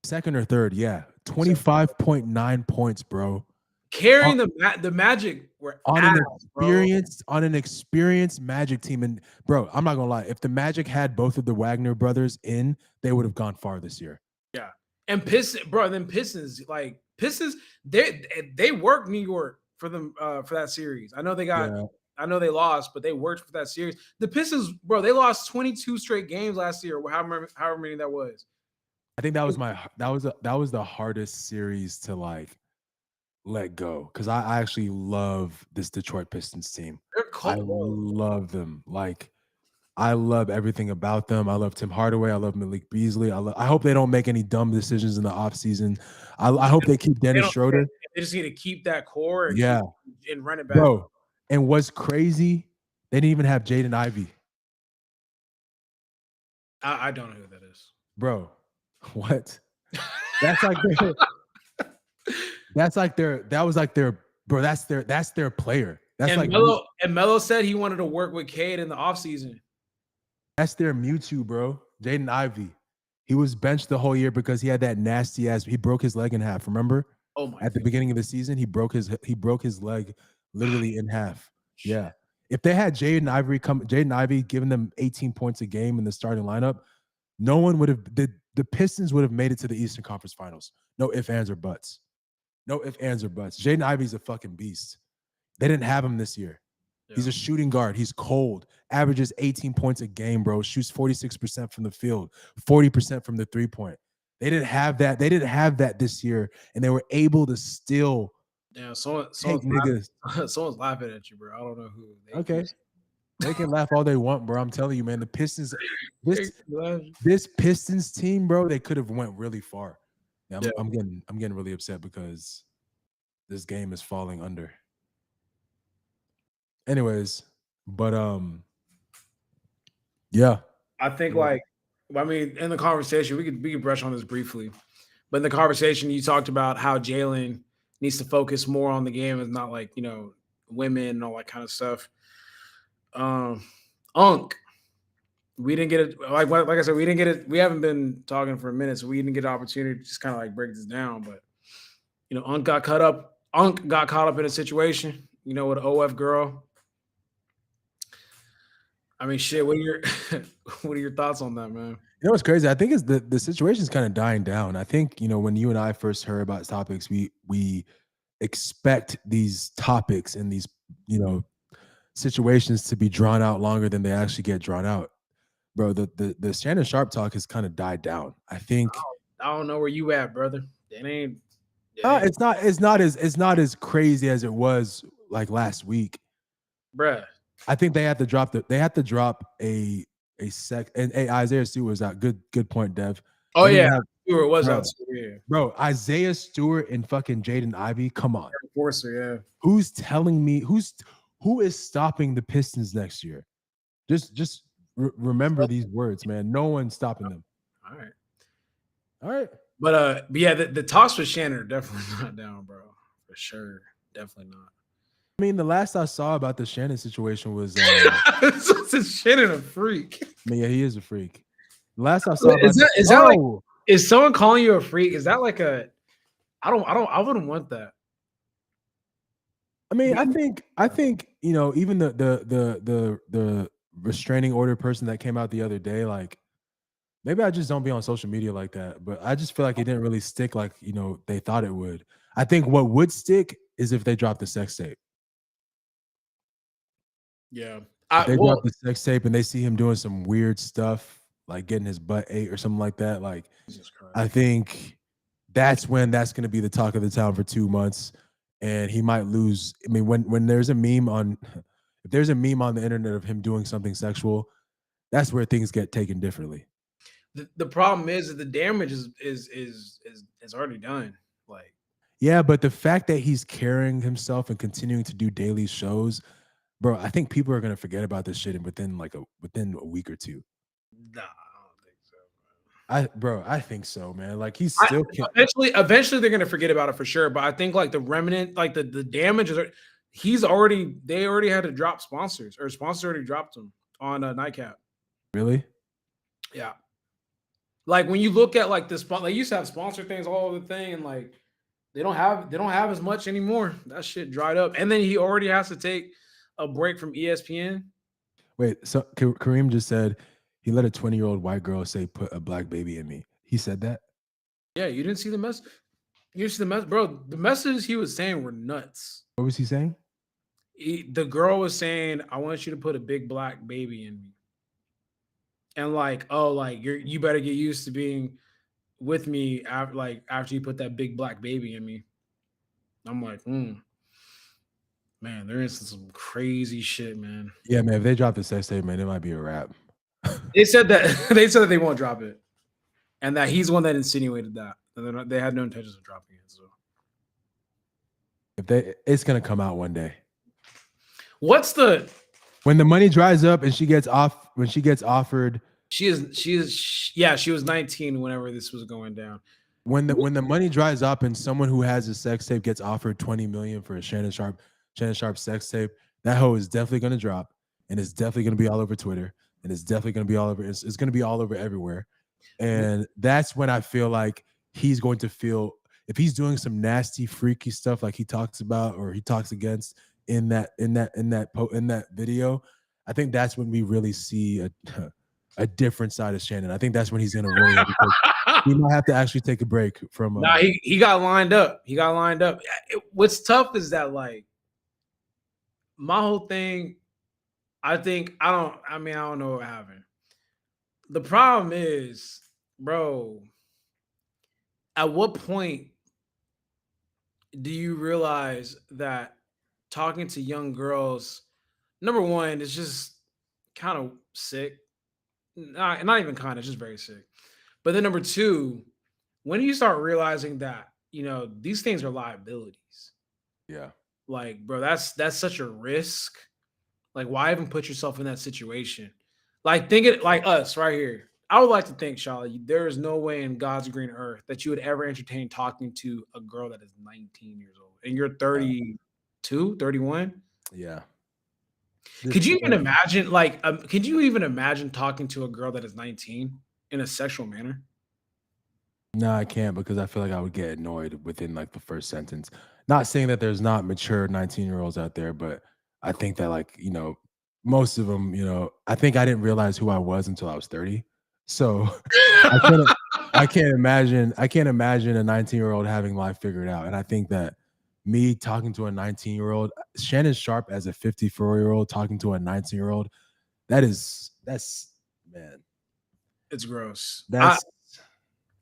Second or third, yeah. 25.9 points, bro. Carrying the Magic were on an experienced Magic team. And bro, I'm not gonna lie, if the Magic had both of the Wagner brothers in, they would have gone far this year. Yeah. And Pistons, they worked New York for them for that series. I know I know they lost, but they worked for that series. The Pistons, bro, they lost 22 straight games last year, however many that was. I think that was the hardest series to like let go, because I actually love this Detroit Pistons team. They're cold. I love them. Like, I love everything about them. I love Tim Hardaway. I love Malik Beasley. I hope they don't make any dumb decisions in the offseason. I hope they keep Dennis Schroeder. They just need to keep that core and run it back. Bro, and what's crazy, they didn't even have Jaden Ivey. I don't know who that is. Bro, what? That's like that's their player. That's and like Melo said he wanted to work with Cade in the offseason. That's their Mewtwo, bro. Jaden Ivey. He was benched the whole year because he had that nasty ass. He broke his leg in half. Remember? Oh my! At the beginning of the season, he broke his leg literally in half. Yeah. If they had Jaden Ivey giving them 18 points a game in the starting lineup, no one would have. The Pistons would have made it to the Eastern Conference Finals. No ifs, ands, or buts. No ifs, ands, or buts. Jaden Ivey's a fucking beast. They didn't have him this year. Yeah. He's a shooting guard. He's cold. Averages 18 points a game, bro. Shoots 46% from the field, 40% from the three-point. They didn't have that. They didn't have that this year, and they were able to still someone's laughing at you, bro. I don't know who. They can laugh all they want, bro. I'm telling you, man. The Pistons, this Pistons team, bro, they could have went really far. I'm getting really upset because this game is falling under. Anyways, but yeah. I think in the conversation, we could brush on this briefly. But in the conversation, you talked about how Jalen needs to focus more on the game and not like, women and all that kind of stuff. We didn't get it. Like I said, we didn't get it. We haven't been talking for a minute, so we didn't get an opportunity to just kind of like break this down. But Unk got caught up in a situation, with an OF girl. I mean, shit. What are your thoughts on that, man? What's crazy? I think is the situation is kind of dying down. I think when you and I first heard about topics, we expect these topics and these situations to be drawn out longer than they actually get drawn out. Bro, the Shannon Sharp talk has kind of died down. I think I don't know where you at, brother. It ain't. It's not as crazy as it was like last week, bruh. I think they had to drop a sec, and Isaiah Stewart was out. Good point, Dev. Oh yeah, Stewart was out. Bro, Isaiah Stewart and fucking Jaden Ivey. Come on, Enforcer, yeah. Who's telling me who is stopping the Pistons next year? Just remember these words, man. No one's stopping them. All right. All right. But yeah, the talks with Shannon are definitely not down, bro. For sure. Definitely not. I mean, the last I saw about the Shannon situation was, Shannon a freak. I mean, yeah, he is a freak. The last I saw about Is that like, is someone calling you a freak? Is that like a I wouldn't want that. I mean, I think, you know, even the restraining order person that came out the other day, like maybe I just don't be on social media like that, but I just feel like it didn't really stick like, you know, they thought it would. I think what would stick is if they dropped the sex tape. Yeah. If they drop the sex tape and they see him doing some weird stuff, like getting his butt ate or something like that, like I think that's when that's going to be the talk of the town for 2 months, and he might lose. I mean, when there's a meme on, if there's a meme on the internet of him doing something sexual, that's where things get taken differently. The problem is that the damage is already done. Like, yeah, but the fact that he's carrying himself and continuing to do daily shows, bro, I think people are gonna forget about this shit within a week or two. Nah, I don't think so. I think so, man. Like he's still eventually they're gonna forget about it for sure. But I think like the remnant, like the damage is, they already had to drop sponsors, or sponsors already dropped them on a Nightcap. Really? Yeah. Like when you look at like they used to have sponsor things all over the thing, and like they don't have as much anymore. That shit dried up. And then he already has to take a break from ESPN. Wait, so Kareem just said he let a 20-year-old white girl say put a black baby in me. He said that? Yeah, you didn't see the mess. You see the mess, bro. The messages he was saying were nuts. What was he saying? The girl was saying, "I want you to put a big black baby in me." And like, oh, like you better get used to being with me after you put that big black baby in me. I'm like, man, they're into some crazy shit, man. Yeah, man. If they drop the sex tape, man, it might be a wrap. They said that they won't drop it, and that he's the one that insinuated that. And they had no intentions of dropping it. So it's gonna come out one day. When the money dries up and she gets offered. She was 19 whenever this was going down. When the money dries up and someone who has a sex tape gets offered $20 million for a Shannon Sharp sex tape, that hoe is definitely gonna drop, and it's definitely gonna be all over Twitter, and it's definitely gonna be all over. It's gonna be all over everywhere, and that's when I feel like he's going to feel, if he's doing some nasty, freaky stuff like he talks about or he talks against in that video. I think that's when we really see a different side of Shannon. I think that's when he's gonna really he might have to actually take a break from. Nah, he got lined up. What's tough is that like my whole thing. I don't know what happened. The problem is, bro, at what point do you realize that talking to young girls, number one, is just kind of sick. Not even kind of, just very sick. But then number two, when do you start realizing that, these things are liabilities? Yeah. Like, bro, that's such a risk. Like, why even put yourself in that situation? Like, think it like us right here. I would like to think, Shawley, there is no way in God's green earth that you would ever entertain talking to a girl that is 19 years old. And you're 32, 31? Yeah. Could you even imagine, could you even imagine talking to a girl that is 19 in a sexual manner? No, I can't, because I feel like I would get annoyed within like the first sentence. Not saying that there's not mature 19-year-olds out there, but I think that most of them, I think I didn't realize who I was until I was 30. So I can't imagine a 19-year-old having life figured out. And I think that me talking to a 19-year-old, Shannon Sharp as a 54-year-old talking to a 19-year-old, that's man. It's gross. That's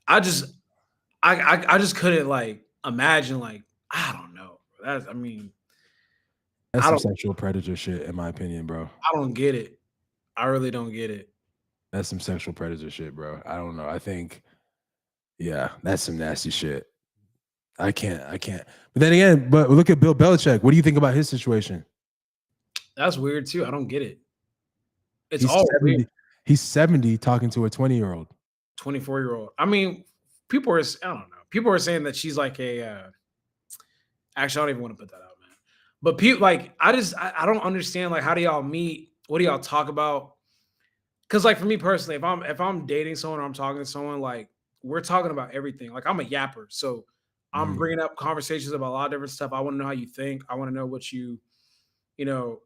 I just couldn't imagine, I don't know. That's some sexual predator shit, in my opinion, bro. I don't get it. I really don't get it. That's some sexual predator shit, bro. I don't know. I think, yeah, that's some nasty shit. I can't. But then again, look at Bill Belichick. What do you think about his situation? That's weird too. I don't get it. He's 70 talking to a 20-year-old. 24-year-old. I mean, people are I don't know. People are saying that she's like a actually I don't even want to put that out, man. But people like I don't understand like how do y'all meet? What do y'all talk about? Because like for me personally, if I'm dating someone or I'm talking to someone, like we're talking about everything. Like I'm a yapper, so I'm Mm, bringing up conversations about a lot of different stuff. I want to know how you think. I want to know what you know,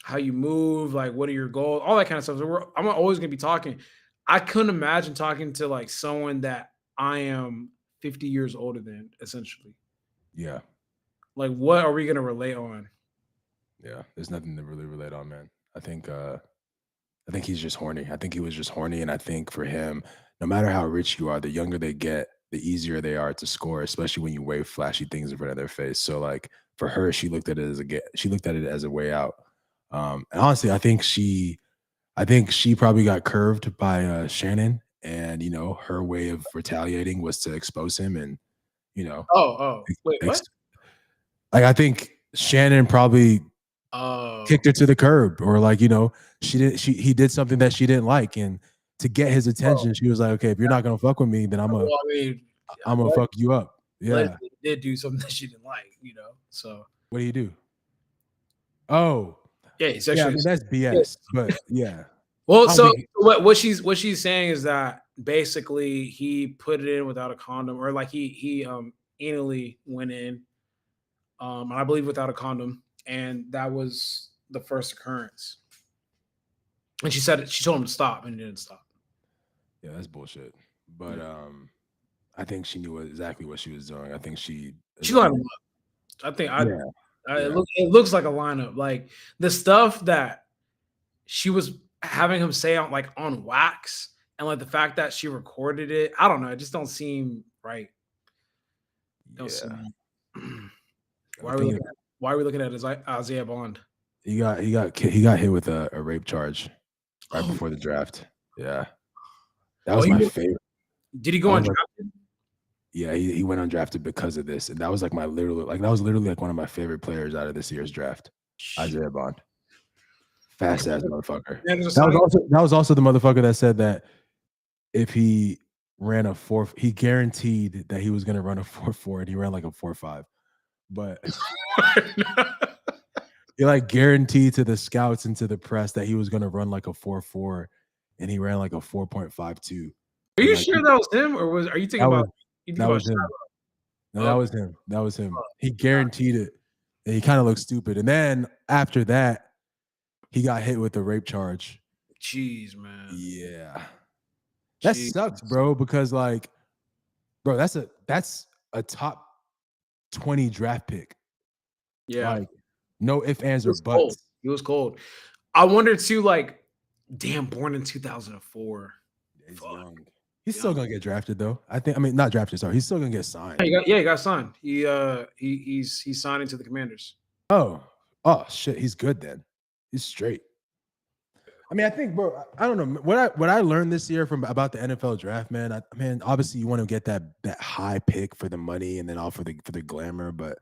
how you move, like what are your goals, all that kind of stuff. So I'm always gonna be talking. I couldn't imagine talking to like someone that I am 50 years older than, essentially. yeah, Like, what are we gonna relate on? yeah. There's nothing to really relate on, man. I think he's just horny. I think he was just horny, and I think for him, no matter how rich you are, the younger they get, the easier they are to score, especially when you wave flashy things in front of their face. So, like for her, she looked at it as she looked at it as a way out. And honestly, I think she probably got curved by Shannon, and you know, her way of retaliating was to expose him, and you know, Oh, wait, ex- what? like I think Shannon probably Oh, kicked her to the curb, or like you know he did something that she didn't like, and to get his well, attention she was like, okay, if you're not gonna fuck with me, then well, I mean, I'm gonna fuck you up. Yeah. Leslie did do something that she didn't like. So What do you do? Oh, yeah, he yeah, I sexually. mean that's Yeah. BS, but yeah, Well, I don't so think what she's saying is that basically he put it in without a condom, or like he anally went in, and I believe without a condom, and that was the first occurrence. And she told him to stop, and he didn't stop. yeah, that's bullshit. But Yeah. I think she knew exactly what she was doing. I think she is She a lined him up. I think yeah, yeah, it looks like a lineup. Like the stuff that she was having him say on like on wax, and like the fact that she recorded it. I don't know. It just don't seem right. Don't yeah. seem. I Why are we think looking at why are we looking at Isaiah Bond? he got hit with a rape charge right Oh, before the draft. Yeah, that oh, was my favorite. did he That go was like undrafted? yeah, he went undrafted because of this, and that was like that was literally like one of my favorite players out of this year's draft, Isaiah Bond, And fast ass motherfucker. Commanders are signing. That was also the motherfucker that said that if he ran a four, he guaranteed that he was gonna run a 4.4, and he ran like a 4.5. But he like guaranteed to the scouts and to the press that he was gonna run like a 4.4, and he ran like a 4.52. Are And you like sure that was him, or are you thinking that about was you thinking that about was him. No, that Shiloh? was him. That was him. He Okay. guaranteed it. And he kind of looked stupid. And then after that, he got hit with the rape charge. Jeez, man. Yeah. That Jeez. sucks, bro, because like, bro, that's a top 20 draft pick. Yeah. Like, no ifs, ands, He or was cold. buts. He was cold. I wonder too, like, damn, born in 2004. He's Fuck. young. He's still Young. gonna get drafted though. I mean, not drafted, sorry. He's still gonna get signed. Yeah, he got signed. He's signing to the Commanders. Oh, oh shit. He's good then. He's straight. I mean, I think, bro. I don't know what I learned this year from about the NFL draft, man. Man, obviously you want to get that high pick for the money and then all for the glamour, but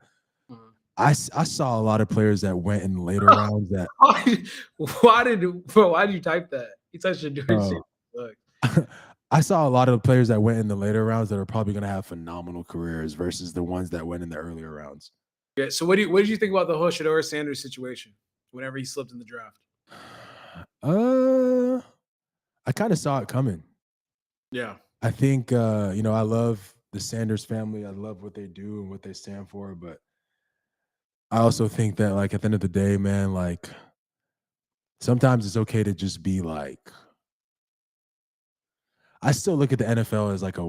Mhm. I saw a lot of players that went in later rounds that Why, why did you type that? He typed Shaduri uh, Sanders. Look. I saw a lot of players that went in the later rounds that are probably going to have phenomenal careers versus the ones that went in the earlier rounds. Yeah. So what did you think about the whole Shaduri Sanders situation? Whenever he slipped in the draft. Uh, I kind of saw it coming. Yeah. I think you know, I love the Sanders family. I love what they do and what they stand for, but I also think that like at the end of the day, man, like sometimes it's okay to just be like I still look at the NFL as like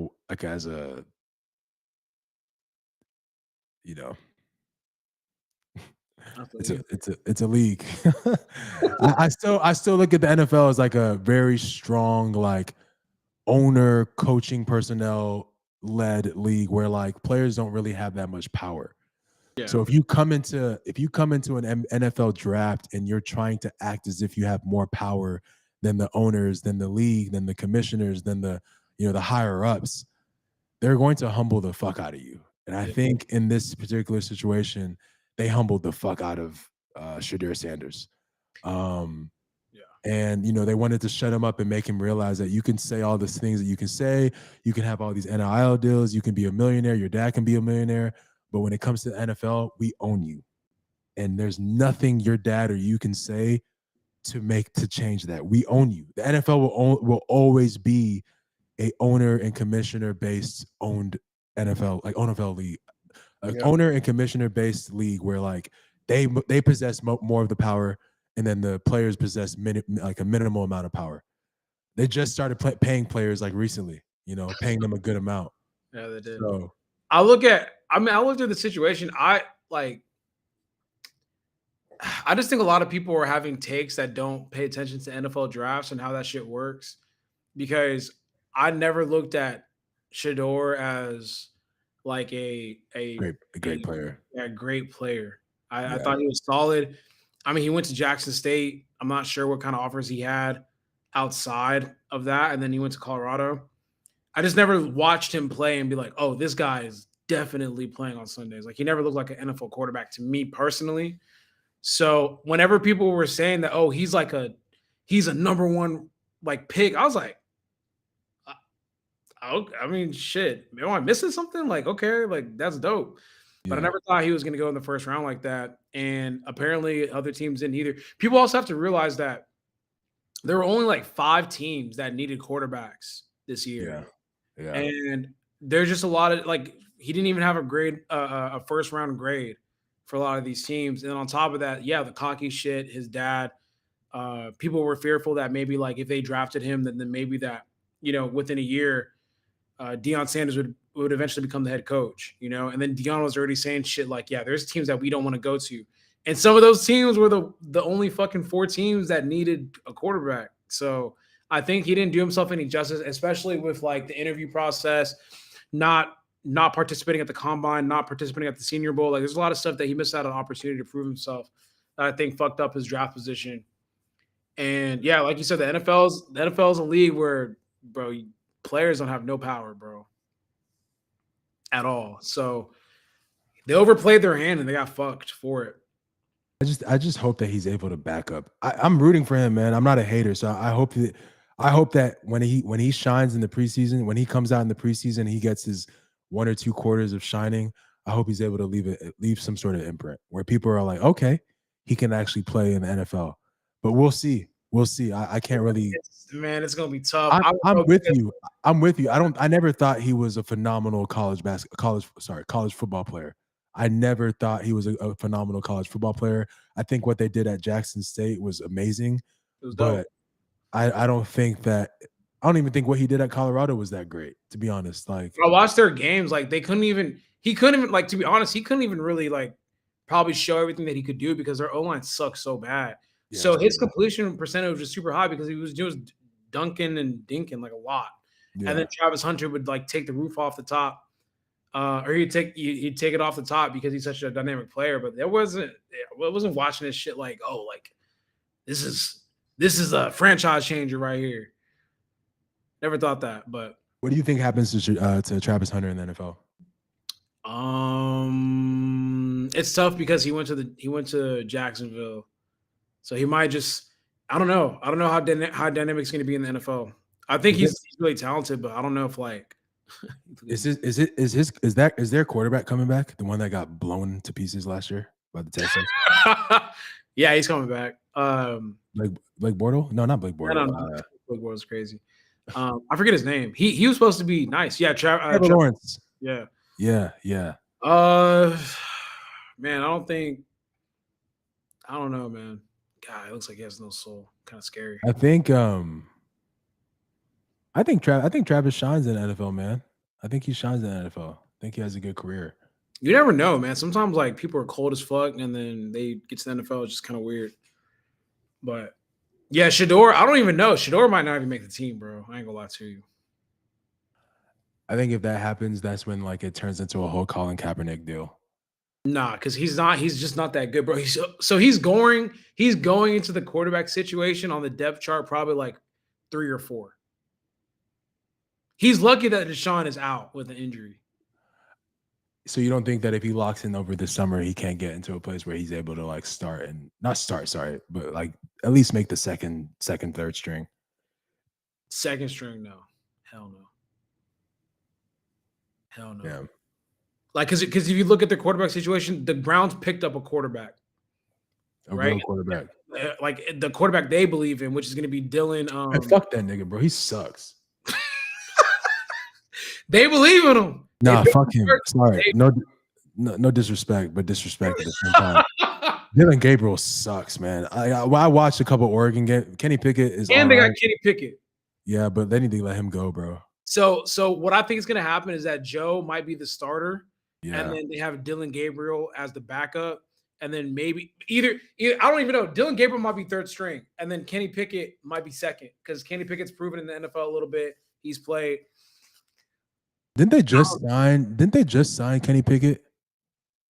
as a, you know, it's a league. I still look at the NFL as like a very strong like owner coaching personnel led league where like players don't really have that much power. Yeah. So if you come into an NFL draft and you're trying to act as if you have more power than the owners, than the league, than the commissioners, than the the higher ups, they're going to humble the fuck out of you. And I Yeah. think in this particular situation, they humbled the fuck out of Shadir Sanders. Um, Yeah. And they wanted to shut him up and make him realize that you can say all these things that you can say. You can have all these NIL deals. You can be a millionaire. Your dad can be a millionaire. But when it comes to the NFL, we own you. And there's nothing your dad or you can say to change that. We own you. The NFL will always be a owner and commissioner based owned NFL, like NFL league, owner and commissioner based league where like they possess more of the power, and then the players possess like a minimal amount of power. They just started paying players like recently, paying them a good amount. Yeah, they did. So I looked at the situation. I just think a lot of people are having takes that don't pay attention to NFL drafts and how that shit works, because I never looked at Shador as like a great player. Yeah, great player. I thought he was solid. I mean, he went to Jackson State. I'm not sure what kind of offers he had outside of that, and then he went to Colorado. I just never watched him play and be like, oh, this guy is definitely playing on Sundays. Like, he never looked like an NFL quarterback to me personally. So whenever people were saying that, oh, he's a number one like pick, I was like, I mean, shit, am I missing something? Like, okay, like that's dope. But I never thought he was going to go in the first round like that. And apparently other teams didn't either. People also have to realize that there were only like 5 teams that needed quarterbacks this year. Yeah. And there's just a lot of like, he didn't even have a grade, a first round grade for a lot of these teams. And on top of that, the cocky shit, his dad, people were fearful that maybe like if they drafted him, then maybe that, within a year, Deion Sanders would eventually become the head coach, and then Deion was already saying shit like, there's teams that we don't want to go to. And some of those teams were the only fucking 4 teams that needed a quarterback. So I think he didn't do himself any justice, especially with like the interview process, not participating at the combine, not participating at the Senior Bowl. Like there's a lot of stuff that he missed out on opportunity to prove himself that I think fucked up his draft position. And like you said, the NFL's a league where, bro, players don't have no power, bro, at all. So they overplayed their hand and they got fucked for it. I just hope that he's able to back up. I'm rooting for him, man. I'm not a hater, so I hope that when he shines in the preseason, when he comes out in the preseason, he gets his 1 or 2 quarters of shining. I hope he's able to leave some sort of imprint where people are like, okay, he can actually play in the NFL. But we'll see. I can't really. It's gonna be tough. I'm with you. I never thought he was a phenomenal college football player. I never thought he was a phenomenal college football player. I think what they did at Jackson State was amazing, but I don't even think what he did at Colorado was that great, to be honest. Like I watched their games, like he couldn't even like, to be honest, he couldn't even really like probably show everything that he could do because their O-line sucks so bad. So his completion percentage was super high because he was just dunking and dinking like a lot. And then Travis Hunter would like take the roof off the top. Or he'd take it off the top because he's such a dynamic player. But I wasn't watching this shit like, oh, like this is a franchise changer right here. Never thought that. But what do you think happens to Travis Hunter in the NFL? It's tough because he went to Jacksonville, so he might just. I don't know how dynamic it's going to be in the NFL. I think he's really talented, but I don't know if like. Is their quarterback coming back? The one that got blown to pieces last year by the Texans? Yeah, he's coming back. Blake Bortles? No, not Blake Bortles. Blake Bortles crazy. I forget his name. He was supposed to be nice. Yeah, Trevor Lawrence. Yeah. Man, I don't know, man. God, it looks like he has no soul. Kind of scary. I think Travis shines in the NFL, man. I think he shines in the NFL. I think he has a good career. You never know, man. Sometimes like people are cold as fuck and then they get to the NFL. It's just kind of weird. But yeah, Shador, I don't even know. Shador might not even make the team, bro. I ain't gonna lie to you. I think if that happens, that's when like it turns into a whole Colin Kaepernick deal. Nah, because he's just not that good, bro. He's going into the quarterback situation on the depth chart probably like 3 or 4. He's lucky that Deshaun is out with an injury. So you don't think that if he locks in over the summer, he can't get into a place where he's able to like start and not start, sorry, but like at least make the second, third string? Second string, no. Hell no. Hell no. Yeah. Like, because if you look at the quarterback situation, the Browns picked up a quarterback, A right? real quarterback. Like the quarterback they believe in, which is going to be Dylan. Man, fuck that nigga, bro. He sucks. They believe in him. Nah, fuck him. Sorry. No disrespect, but disrespect at the same time. Dylan Gabriel sucks, man. I watched a couple Oregon games. Kenny Pickett is And they all right. got Kenny Pickett. Yeah, but they need to let him go, bro. So what I think is going to happen is that Joe might be the starter, Yeah. and then they have Dylan Gabriel as the backup, and then maybe either I don't even know. Dylan Gabriel might be third string, and then Kenny Pickett might be second because Kenny Pickett's proven in the NFL a little bit. He's played. Didn't they just sign Kenny Pickett?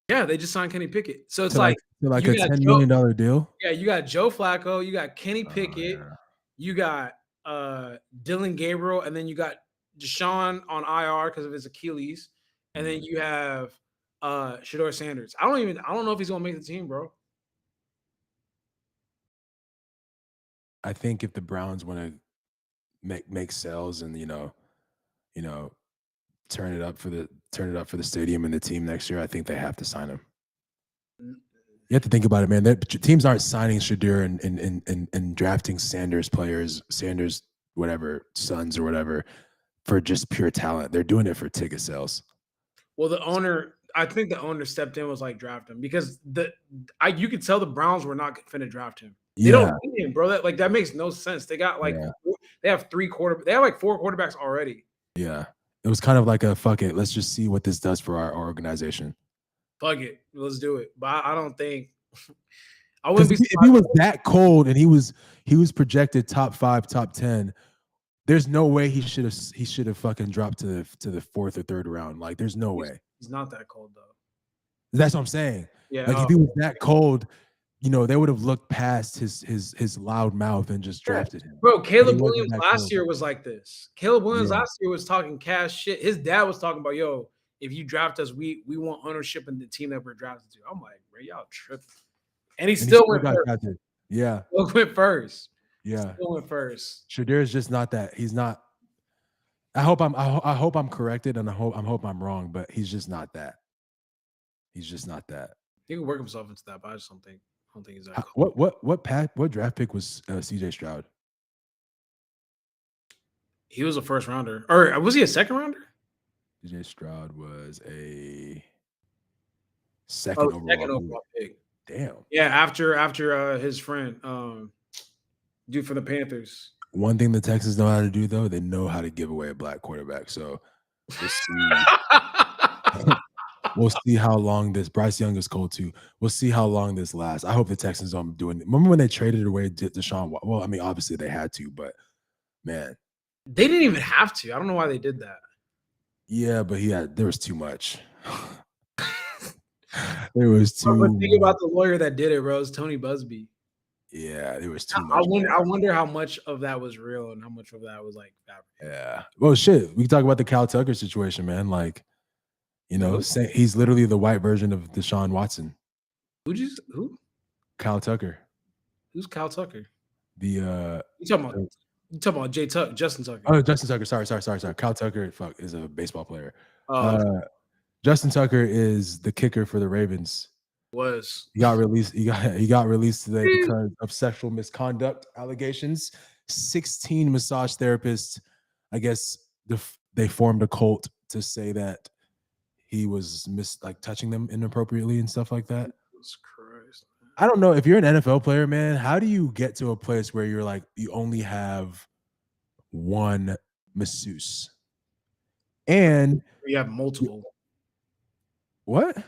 Yeah, they just signed Kenny Pickett. So it's to like a you got $10 million deal. Yeah, you got Joe Flacco, you got Kenny Pickett, Yeah. you got Dylan Gabriel, and then you got Deshaun on IR because of his Achilles, and then you have Shador Sanders. I don't know if he's gonna make the team, bro. I think if the Browns want to make sales and turn it up for the stadium and the team next year, I think they have to sign him. You have to think about it, man. Teams aren't signing Shador and drafting Sanders players, whatever, Sons or whatever, for just pure talent. They're doing it for ticket sales. Well, I think the owner stepped in, was like, draft him, because you could tell the Browns were not finna draft him. They don't need him, bro. That makes no sense. They got they have they have like 4 quarterbacks already. Yeah. It was kind of like a fuck it. Let's just see what this does for our organization. Fuck it. Let's do it. But I don't think I wouldn't be if he was that cold and he was projected top 5, top 10. There's no way he should have fucking dropped to the 4th or 3rd round. Like, there's no way. He's not that cold though. That's what I'm saying. Yeah. Like, if he was that cold, they would have looked past his loud mouth and just drafted him. Bro, Caleb Williams last year was like this. Caleb Williams last year was talking cash shit. His dad was talking about, yo, if you draft us, we want ownership in the team that we're drafted to. I'm like, bro, y'all tripping. And he still went first. Yeah. Still went first. Yeah. Still went first. Shador is just not that. He's not. I hope I'm corrected, and I hope I'm wrong, but he's just not that. He's just not that. He can work himself into that, but I just don't think he's that. What draft pick was CJ Stroud? He was a first rounder, or was he a second rounder? CJ Stroud was a second overall pick. Damn. Yeah, after his friend, dude for the Panthers. One thing the Texans know how to do, though, they know how to give away a black quarterback. So we'll see. We'll see how long this. Bryce Young is cold too. We'll see how long this lasts. I hope the Texans don't do it. Remember when they traded away Deshaun? Well, I mean, obviously they had to, but man, they didn't even have to. I don't know why they did that. Yeah, but there was too much. There was too. But think about the lawyer that did it, Rose, Tony Busby. Yeah, there was too much. I wonder how much of that was real and how much of that was like fabricated. Yeah. Well, shit. We can talk about the Cal Tucker situation, man. Like, he's literally the white version of Deshaun Watson. Who? Cal Tucker. Who's Cal Tucker? You talking about Justin Tucker? Oh, Justin Tucker. Sorry. Cal Tucker, is a baseball player. Justin Tucker is the kicker for the Ravens. He got released. He got released today because of sexual misconduct allegations. 16 massage therapists, I guess, they formed a cult to say that he was touching them inappropriately and stuff like that. Jesus Christ. I don't know, if you're an NFL player, man, how do you get to a place where you're like, you only have one masseuse and you have multiple? What?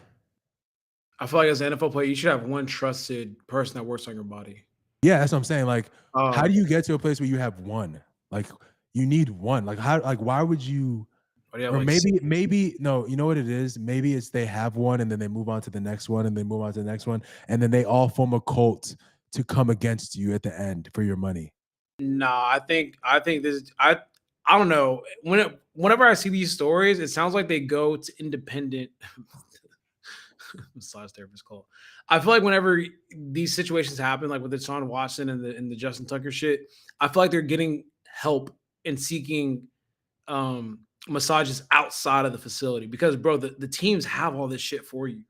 I feel like as an NFL player, you should have one trusted person that works on your body. Yeah, that's what I'm saying. Like, how do you get to a place where you have one? Like, you need one. Like, why would you? Or maybe no. You know what it is? Maybe it's they have one and then they move on to the next one and they move on to the next one and then they all form a cult to come against you at the end for your money. No, I think this. I don't know. Whenever I see these stories, it sounds like they go to independent massage therapist call. I feel like whenever these situations happen, like with the Sean Watson and the Justin Tucker shit, I feel like they're getting help and seeking massages outside of the facility because bro, the teams have all this shit for you.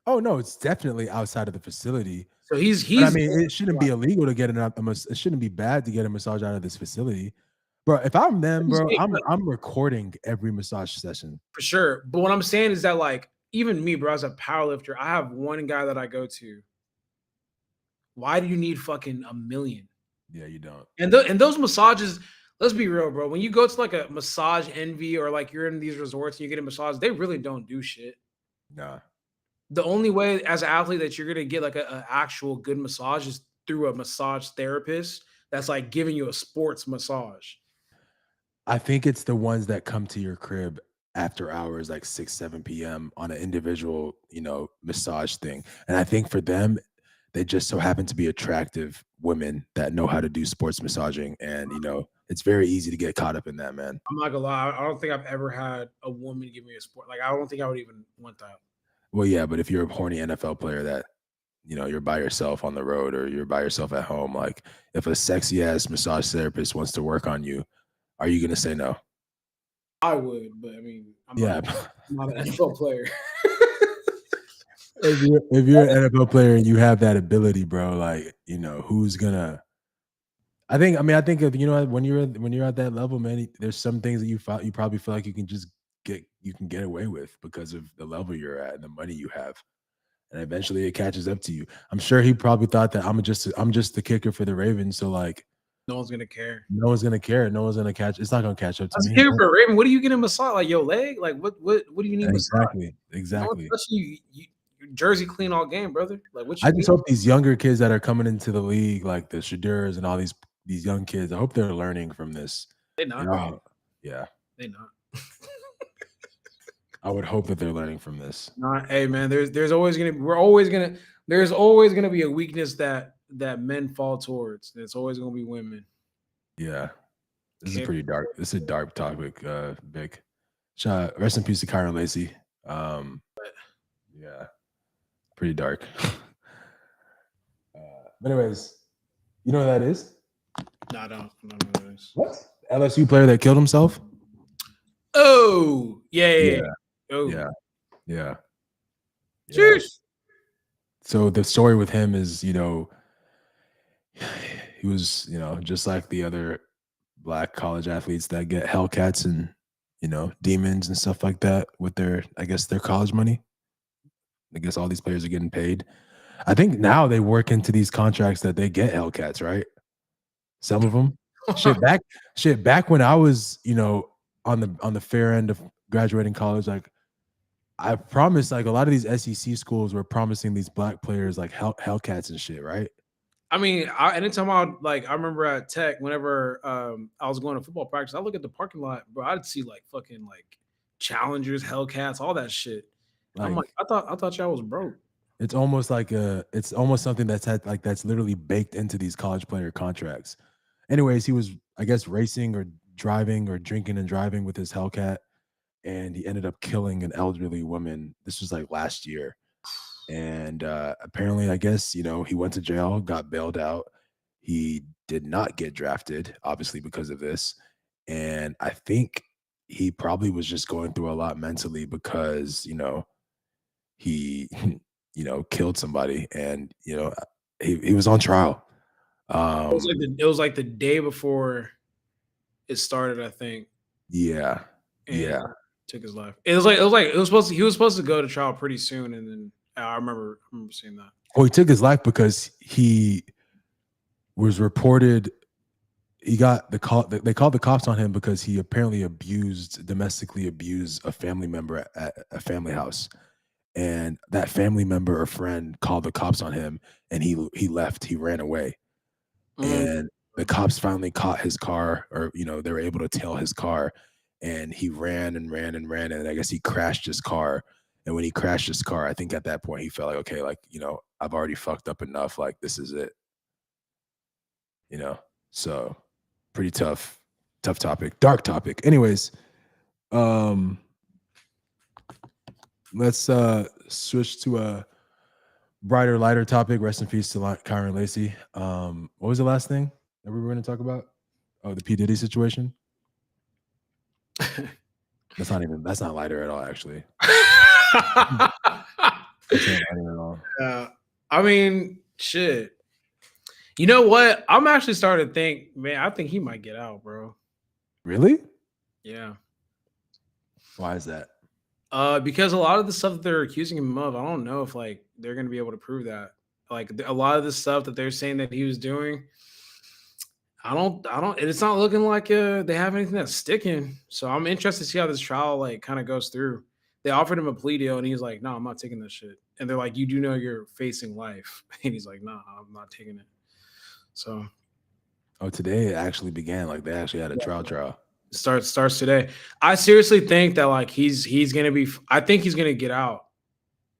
Oh no, it's definitely outside of the facility. So he's But I he's mean, it shouldn't be illegal to get it shouldn't be bad to get a massage out of this facility. Bro, if I'm them, bro, I'm recording every massage session. for sure. But what I'm saying is that like even me, bro, as a powerlifter, I have one guy that I go to. Why do you need fucking a million? Yeah, you don't. And those massages, let's be real, bro. When you go to like a massage envy or like you're in these resorts and you get a massage, they really don't do shit. Nah. The only way as an athlete that you're gonna get like a actual good massage is through a massage therapist that's like giving you a sports massage. I think it's the ones that come to your crib after hours, like 6, 7 p.m. on an individual, massage thing. And I think for them, they just so happen to be attractive women that know how to do sports massaging. And, it's very easy to get caught up in that, man. I'm not gonna lie, I don't think I've ever had a woman give me a sport. Like I don't think I would even want that. Well, yeah, but if you're a horny NFL player that, you're by yourself on the road or you're by yourself at home, like if a sexy ass massage therapist wants to work on you, are you going to say no? I would, but I mean, I'm Yeah. not an NFL player. If you're an NFL player and you have that ability, bro, like, who's gonna I think if when you're at that level, man, there's some things that you probably feel like you can just get away with because of the level you're at and the money you have. And eventually it catches up to you. I'm sure he probably thought that I'm just the kicker for the Ravens, so like No one's gonna care. no one's gonna care. No one's gonna catch. It's not gonna catch up to As a me. kicker for a Raven, what do you get a massage? Like your leg? Like what do you need massage? No one's Exactly. touching you. Your jersey clean all game, brother. Like what you I need? just hope these younger kids that are coming into the league, like the Shadurs and all these young kids, I hope they're learning from this. They not. Yeah. They not. I would hope that they're learning from this. Not. Hey man, there's always gonna be a weakness that men fall towards. And it's always gonna be women. Yeah. This is pretty dark. This is a dark topic, Vic. Rest in peace to Kyron Lacey. Yeah. Pretty dark. But anyways, you know who that is? No, I don't know who it is. What? LSU player that killed himself? Oh, yeah. Oh. Yeah. Cheers. So the story with him is, he was, just like the other Black college athletes that get Hellcats and, demons and stuff like that with their college money. I guess all these players are getting paid. I think now they work into these contracts that they get Hellcats, right? Some of them. Back when I was, on the fair end of graduating college, like I promised, like a lot of these SEC schools were promising these Black players like Hellcats and shit, right? I mean, anytime I remember at Tech, whenever I was going to football practice, I look at the parking lot, bro. I'd see like fucking like Challengers, Hellcats, all that shit. I'm like, I thought y'all was broke. It's almost something that's literally baked into these college player contracts. Anyways, he was, I guess, racing or driving or drinking and driving with his Hellcat, and he ended up killing an elderly woman. This was like last year. And apparently, I guess, he went to jail, got bailed out. He did not get drafted, obviously, because of this. And I think he probably was just going through a lot mentally because, he, killed somebody and, he was on trial. It was like the day before it started, I think. Yeah. And Yeah. took his life. He was supposed to go to trial pretty soon, and then I remember seeing that. Well, he took his life because he was reported. He got the call. They called the cops on him because he apparently domestically abused a family member at a family house, and that family member or friend called the cops on him, and he left. He ran away, and the cops finally caught his car, or they were able to tail his car, and he ran and ran and ran, and I guess he crashed his car. And when he crashed his car, I think at that point he felt like, okay, like, I've already fucked up enough. Like, this is it. So pretty tough tough topic, dark topic. Anyways, let's switch to a brighter, lighter topic. Rest in peace to Kyron Lacey. What was the last thing that we were going to talk about? Oh, the P. Diddy situation. That's not lighter at all, actually. That's not lighter at all. I mean, shit. You know what? I'm actually starting to think, man, I think he might get out, bro. Really? Yeah. Why is that? Because a lot of the stuff that they're accusing him of, I don't know if like they're gonna be able to prove that. Like a lot of the stuff that they're saying that he was doing, I don't, it's not looking like they have anything that's sticking. So I'm interested to see how this trial like kind of goes through. They offered him a plea deal, and he's like, "No, I'm not taking this shit." And they're like, "You do know you're facing life," and he's like, "No, I'm not taking it." So, today it actually began. Like they actually had a trial. Starts today. I seriously think that like he's gonna be. I think he's gonna get out.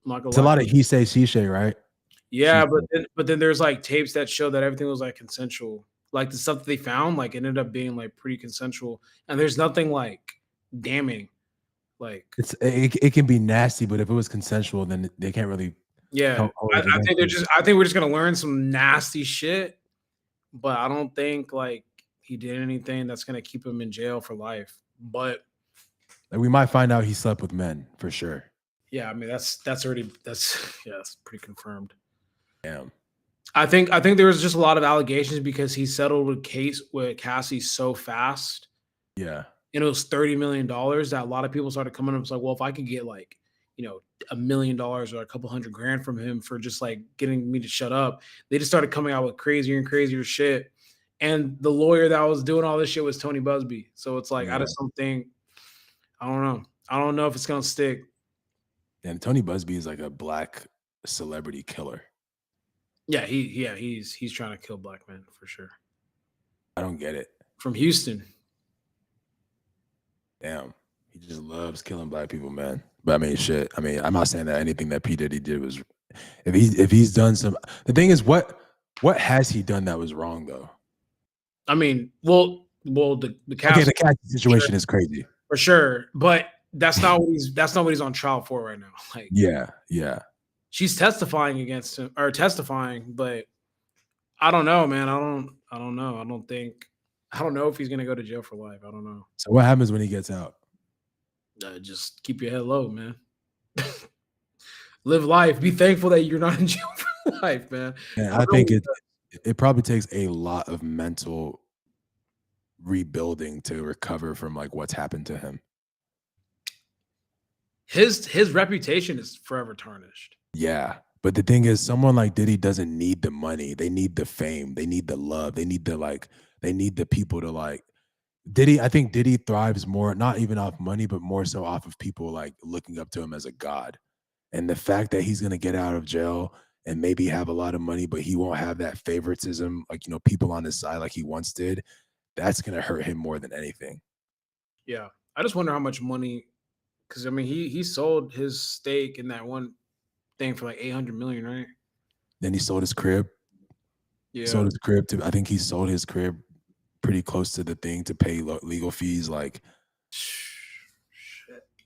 It's a lot of he say, she say, right? Yeah, but then there's like tapes that show that everything was like consensual. Like the stuff that they found, like ended up being like pretty consensual, and there's nothing like damning. Like it can be nasty, but if it was consensual, then they can't really. Yeah, I think we're just gonna learn some nasty shit, but I don't think like he did anything that's gonna keep him in jail for life. But like, we might find out he slept with men for sure. Yeah, I mean that's pretty confirmed. Damn. I think there was just a lot of allegations because he settled with Cassie so fast. Yeah. And it was $30 million that a lot of people started coming up. It's like, well, if I could get like, $1 million or a couple $100,000 from him for just like getting me to shut up, they just started coming out with crazier and crazier shit. And the lawyer that was doing all this shit was Tony Busby. So it's like, I just don't think, I don't know. I don't know if it's going to stick. And Tony Busby is like a black celebrity killer. Yeah, he's trying to kill black men for sure. I don't get it. From Houston. Damn, he just loves killing black people, man. But I mean, shit. I mean, I'm not saying that anything that P. Diddy did was. If he's done some, the thing is, what has he done that was wrong though? I mean, the Cassie situation is crazy for sure, but that's not what he's on trial for right now. Like, yeah. She's testifying against him but I don't know, man. I don't know. I don't know if he's gonna go to jail for life. I don't know. So what happens when he gets out? Just keep your head low, man. Live life. Be thankful that you're not in jail for life, man. Yeah, I think it probably takes a lot of mental rebuilding to recover from like what's happened to him. His reputation is forever tarnished. Yeah. But the thing is, someone like Diddy doesn't need the money. They need the fame. They need the love. They need the people to like Diddy. I think Diddy thrives more, not even off money, but more so off of people like looking up to him as a god. And the fact that he's going to get out of jail and maybe have a lot of money, but he won't have that favoritism, like, people on his side like he once did, that's going to hurt him more than anything. Yeah. I just wonder how much money, because I mean, he sold his stake in that one thing for like $800 million, right? Then he sold his crib. Yeah. Sold his crib I think he sold his crib pretty close to the thing to pay legal fees. Like,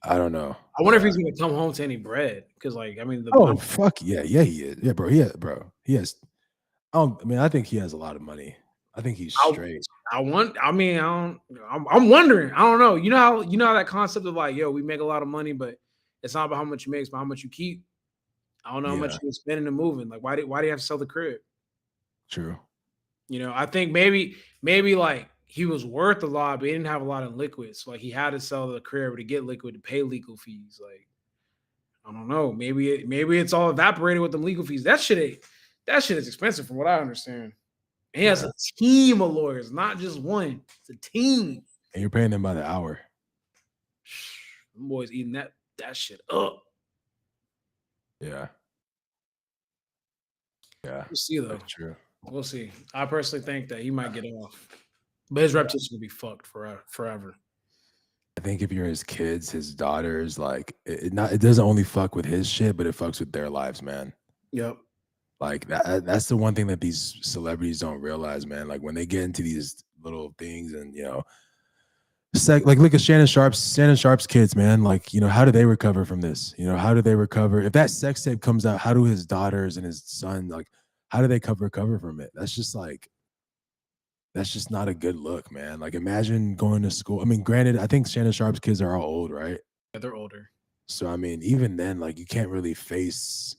I don't know. I wonder if he's gonna come home to any bread. Because like, I mean, fuck yeah, he is. Yeah, bro. He has. I think he has a lot of money. I think he's straight. I'm wondering. I don't know. You know how that concept of like, yo, we make a lot of money, but it's not about how much you make, it's about how much you keep. I don't know how much you're spending and moving. Like, why do you have to sell the crib? True. I think maybe like he was worth a lot, but he didn't have a lot of liquid. So like he had to sell the crib to get liquid to pay legal fees. Like, I don't know. Maybe it's all evaporated with them legal fees. That shit is expensive from what I understand. And he has a team of lawyers, not just one. It's a team. And you're paying them by the hour. Them boys eating that shit up. Yeah. We'll see though. That's true. We'll see. I personally think that he might get off, but his reputation will be fucked forever. I think if you're his kids, his daughters, like it doesn't only fuck with his shit, but it fucks with their lives, man. Yep. Like that's the one thing that these celebrities don't realize, man. Like when they get into these little things and Like look at Shannon Sharp's kids, man. Like, you know, how do they recover from this? You know, how do they recover? If that sex tape comes out, how do his daughters and his son, like, how do they recover from it? That's just not a good look, man. Like, imagine going to school. I mean, granted, I think Shannon Sharp's kids are all old, right? Yeah, they're older. So I mean, even then, like, you can't really face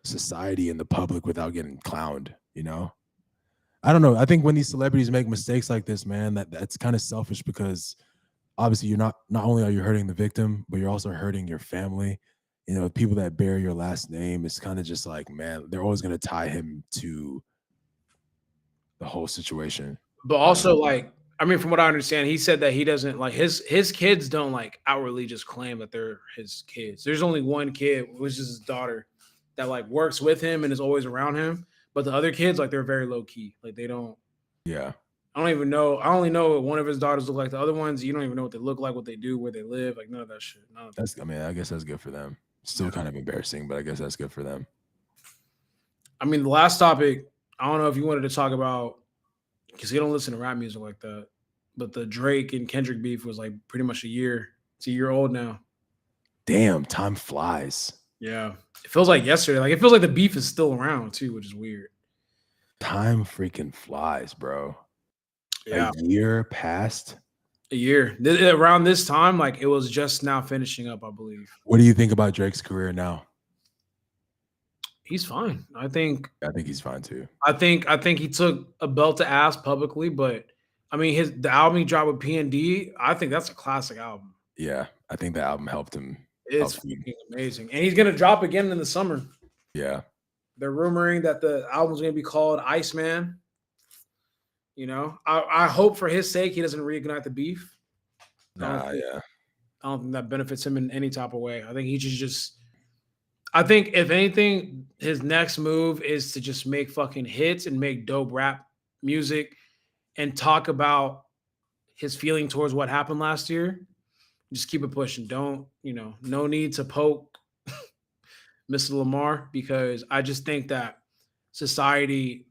society and the public without getting clowned, you know? I don't know. I think when these celebrities make mistakes like this, man, that's kind of selfish because obviously you're not only are you hurting the victim, but you're also hurting your family. You know, people that bear your last name. It's kind of just like, man, they're always gonna tie him to the whole situation. But also, like, I mean, from what I understand, he said that he doesn't like his kids don't like outwardly just claim that they're his kids. There's only one kid, which is his daughter, that like works with him and is always around him. But the other kids, like, they're very low key. Like, they don't. Yeah. I don't even know. I only know what one of his daughters look like. The other ones, you don't even know what they look like, what they do, where they live. Like, none of that shit. None of that. I mean, I guess that's good for them. Still kind of embarrassing, but I guess that's good for them. I mean, the last topic, I don't know if you wanted to talk about, because you don't listen to rap music like that, but the Drake and Kendrick beef was like pretty much a year. It's a year old now. Damn, time flies. Yeah. It feels like yesterday. Like, it feels like the beef is still around too, which is weird. Time freaking flies, bro. Yeah. A year passed. A year. Around this time, like, it was just now finishing up, I believe. What do you think about Drake's career now? He's fine. I think he's fine too. I think he took a belt to ass publicly, but I mean, the album he dropped with P&D, I think that's a classic album. Yeah, I think the album helped him. It's amazing. And he's going to drop again in the summer. Yeah. They're rumoring that the album's going to be called Iceman. You know, I hope for his sake he doesn't reignite the beef. I don't think that benefits him in any type of way. I think he should just, I think if anything, his next move is to just make fucking hits and make dope rap music and talk about his feeling towards what happened last year. Just keep it pushing. Don't, no need to poke Mr. Lamar, because I just think that society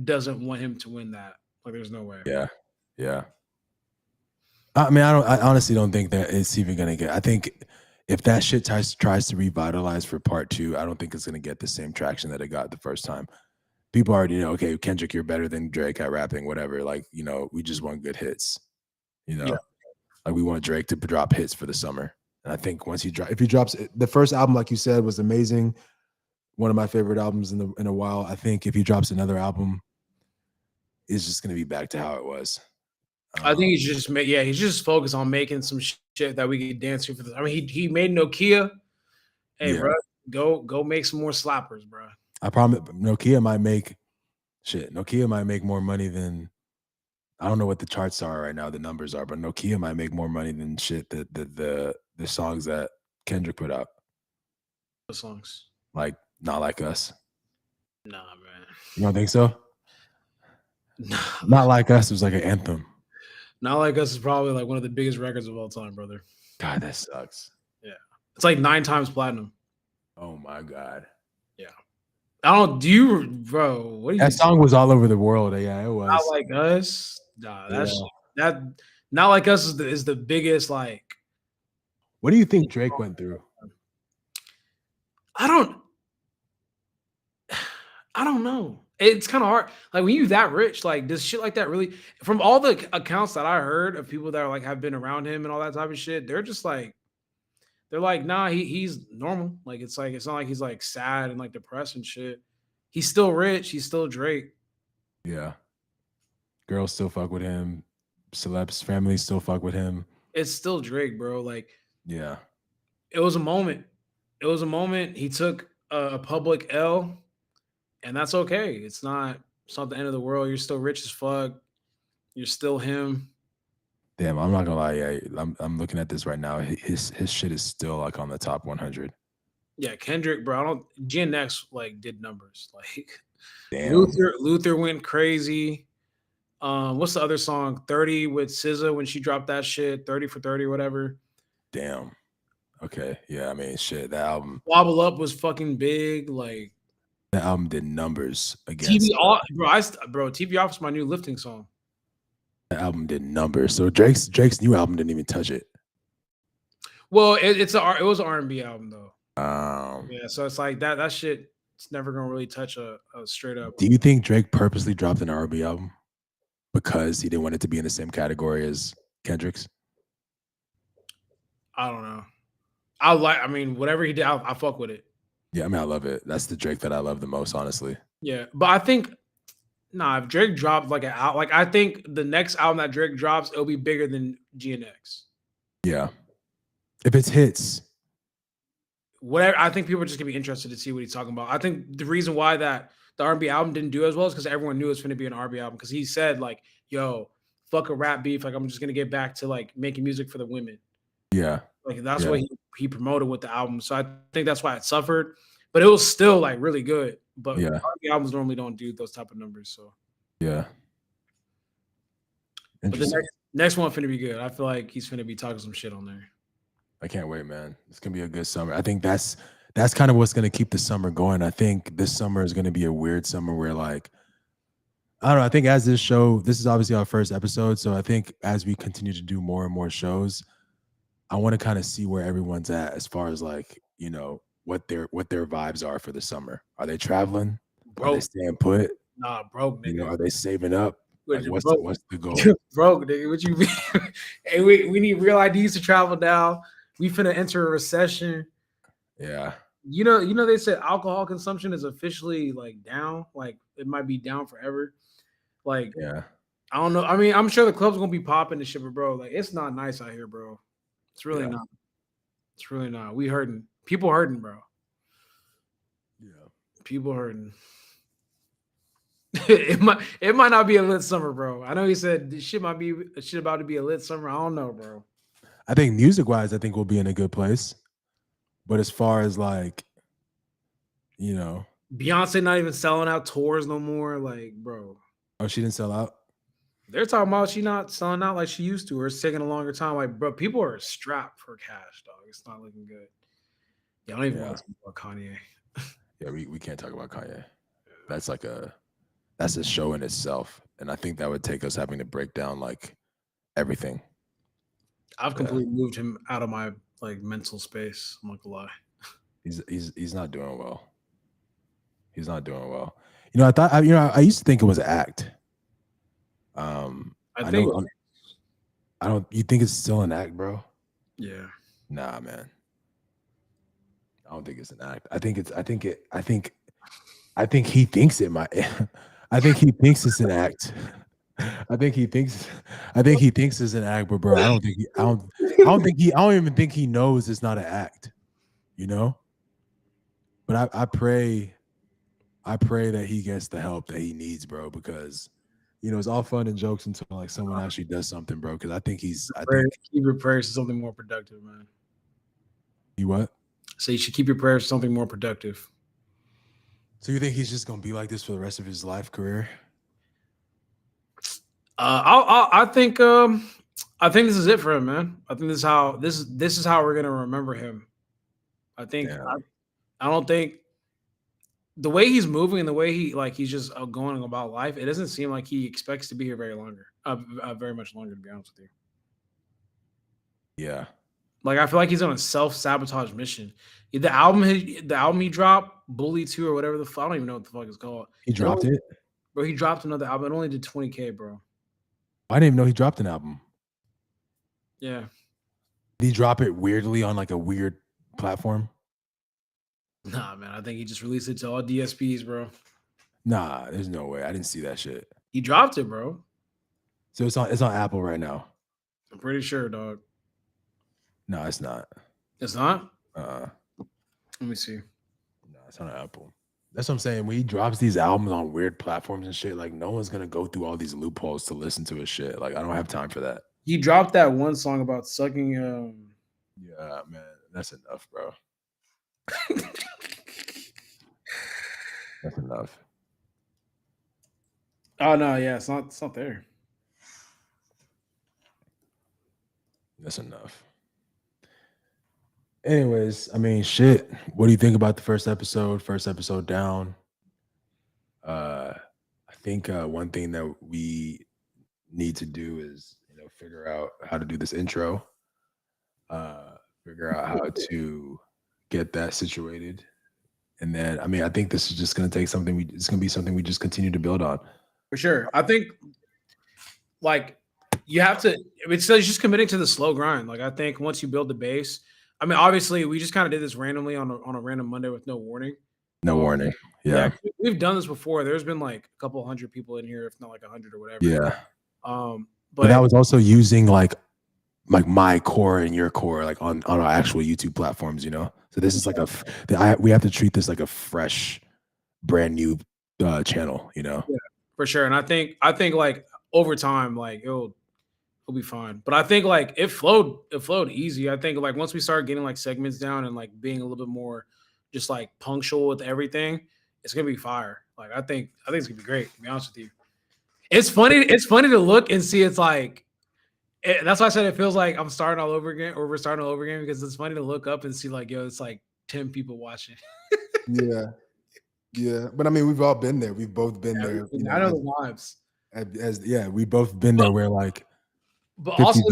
doesn't want him to win that. Like, there's no way. Yeah. Yeah. I mean, I honestly don't think that it's even going to get, I think if that shit tries to revitalize for part 2, I don't think it's going to get the same traction that it got the first time. People already know, okay, Kendrick, you're better than Drake at rapping, whatever. Like, we just want good hits, Yeah. Like, we want Drake to drop hits for the summer. And I think if he drops the first album, like you said, was amazing. One of my favorite albums in a while. I think if he drops another album, it's just going to be back to how it was. I think he's just focused on making some shit that we could dance to for this. I mean, he made Nokia. Hey, bro, go make some more slappers, bro. I promise Nokia might make more money than, I don't know what the charts are right now, the numbers are, but Nokia might make more money than shit the songs that Kendrick put out. What songs? Like Not Like Us. Nah, man. You don't think so? Nah, Not Like Us was like an anthem. Not Like Us is probably like one of the biggest records of all time, brother. God, that sucks. Yeah. It's like 9 times platinum. Oh my God. Yeah. Bro, that song was all over the world. Yeah, it was. Not Like Us. Nah, that Not Like Us is the biggest, like. What do you think Drake went through? I don't know. It's kind of hard. Like, when you're that rich, like, does shit like that really, from all the accounts that I heard of people that are like have been around him and all that type of shit, they're just like, nah, he's normal. Like, it's not like he's like sad and like depressed and shit. He's still rich. He's still Drake. Yeah. Girls still fuck with him. Celebs, family still fuck with him. It's still Drake, bro. Like, yeah. It was a moment. He took a public L, and that's okay. It's not the end of the world. You're still rich as fuck. You're still him. Damn, I'm not gonna lie. Yeah, I'm looking at this right now. His shit is still like on the top 100. Yeah, Kendrick, bro. GNX like did numbers. Like, damn. Luther went crazy. What's the other song? 30 with SZA when she dropped that shit. 30 for 30, whatever. Damn. Okay. Yeah, I mean, shit. That album. Wobble Up was fucking big. Like, that album did numbers against TV Off, bro. TV Off is my new lifting song. The album did numbers. So Drake's new album didn't even touch it. Well, it was an R&B album though. Um, Yeah, so it's like that shit. It's never gonna really touch a straight up. do you think Drake purposely dropped an R&B album because he didn't want it to be in the same category as Kendrick's? I don't know. I mean, whatever he did, I fuck with it. Yeah, I mean, I love it. That's the Drake that I love the most, honestly. Yeah, but I think if Drake dropped like I think the next album that Drake drops, it'll be bigger than GNX. Yeah, if it's hits, Whatever. I think people are just gonna be interested to see what he's talking about. I think the reason why that the R&B album didn't do as well is because everyone knew it was going to be an R&B album. Because he said like, "Yo, fuck a rap beef. Like I'm just gonna get back to like making music for the women." yeah, Like that's yeah, what he promoted with the album. So I think that's why it suffered, but it was still like really good. But yeah, R&B albums normally don't do those type of numbers. So yeah. but the Interesting. next one finna be good. I feel like he's finna be talking some shit on there. I can't wait, man. It's gonna be a good summer. I think that's kind of what's gonna keep the summer going. I think this summer is gonna be a weird summer where like I don't know. I think as this is obviously our first episode. So I think as we continue to do more and more shows, I want to kind of see where everyone's at as far as like, you know, what their vibes are for the summer. Are they traveling? Are they Broke, staying put? broke, You know, nigga. are they saving up? Like what's Broke, the goal? broke, nigga. What you mean? Hey, we need real IDs to travel now. We finna enter a recession. Yeah. You know they said alcohol consumption is officially like down. Like it might be down forever. Like Yeah. I don't know. I mean, I'm sure the club's gonna be popping and shit, but bro, like it's not nice out here, bro. It's really Yeah. not. It's really not. We hurting. People hurting, bro. Yeah. People hurting. it might not be a lit summer, bro. I know he said this shit might be shit about to be a lit summer. I don't know, bro. I think music wise, I think we'll be in a good place. But as far as like, you know, Beyonce not even selling out tours no more. Like, bro. oh, she didn't sell out. They're talking about she not selling out like she used to, or it's taking a longer time. Like, bro, people are strapped for cash, dog. It's not looking good. Yeah, I don't even want to talk about Kanye. Yeah, we can't talk about Kanye. That's a show in itself. And I think that would take us having to break down like everything. I've completely moved him out of my like mental space. I'm not gonna lie. He's not doing well. He's not doing well. You know, I used to think it was an act. I think I don't. You think it's still an act, bro? Yeah. Nah, man. I don't think it's an act. I think he thinks it might. I think he thinks it's an act. I think he thinks it's an act, but bro, I don't even think he knows it's not an act. You know? But I pray that he gets the help that he needs, bro, because you know it's all fun and jokes until like someone actually does something, bro. Because I think keep your prayers to something more productive, man. You what? So you should keep your prayers to something more productive. So you think he's just gonna be like this for the rest of his life career? I think this is it for him, man. I think this is how we're gonna remember him. I think I don't think the way he's moving and the way he's just going about life, it doesn't seem like he expects to be here very much longer, to be honest with you. Yeah. Like I feel like he's on a self-sabotage mission. The album he dropped, Bully 2 or whatever the fuck, I don't even know what the fuck it's called. He dropped it? Bro, he dropped another album. It only did 20K, bro. I didn't even know he dropped an album. Yeah. Did he drop it weirdly on like a weird platform? Nah, man. I think he just released it to all DSPs, bro. Nah, there's no way. I didn't see that shit. He dropped it, bro. So it's on Apple right now. I'm pretty sure, dog. No, it's not. It's not? Let me see. No, it's on Apple. That's what I'm saying. When he drops these albums on weird platforms and shit, like no one's gonna go through all these loopholes to listen to his shit. Like I don't have time for that. He dropped that one song about sucking. Yeah, man, that's enough, bro. That's enough. Oh no, yeah, it's not there. That's enough. Anyways, I mean, shit. What do you think about the first episode? First episode down. I think one thing that we need to do is, figure out how to do this intro, figure out how to get that situated. And then, I mean, I think this is just going to take something. It's going to be something we just continue to build on. For sure. I think like you have to, it's just committing to the slow grind. Like I think once you build the base, I mean, obviously we just kind of did this randomly on a random Monday with no warning. No warning. Yeah. We've done this before. There's been like a couple hundred people in here, if not like 100 or whatever. Yeah. But that was also using like my core and your core, like on our actual YouTube platforms, So this is like we have to treat this like a fresh, brand new channel, Yeah, for sure. And I think like over time, like it'll be fine. But I think like it flowed easy. I think like once we started getting like segments down and like being a little bit more just like punctual with everything, it's gonna be fire. Like I think it's gonna be great, to be honest with you. It's funny to look and see. It's like that's why I said it feels like I'm starting all over again, or we're starting all over again, because it's funny to look up and see like, yo, it's like 10 people watching. Yeah. But I mean, we've all been there. We've both been there. I know the vibes. We've both been there where like, but also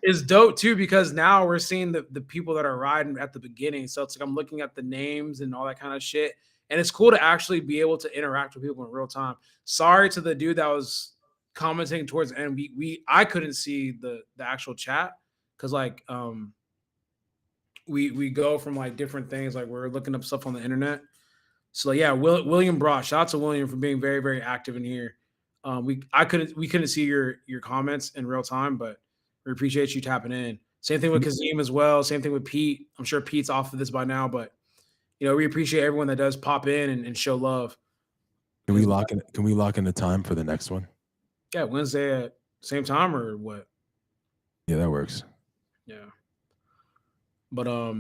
it's dope too, because now we're seeing the people that are riding at the beginning. So it's like I'm looking at the names and all that kind of shit. And it's cool to actually be able to interact with people in real time. Sorry to the dude that was commenting towards the end. I couldn't see the actual chat because like we go from like different things, like we're looking up stuff on the internet. So yeah, William Brock, shout out to William for being very, very active in here. We couldn't see your comments in real time, but we appreciate you tapping in. Same thing with Kazim as well. Same thing with Pete. I'm sure Pete's off of this by now, but we appreciate everyone that does pop in and show love. Can we lock in the time for the next one? Yeah, Wednesday at same time or what? Yeah, that works. Yeah. But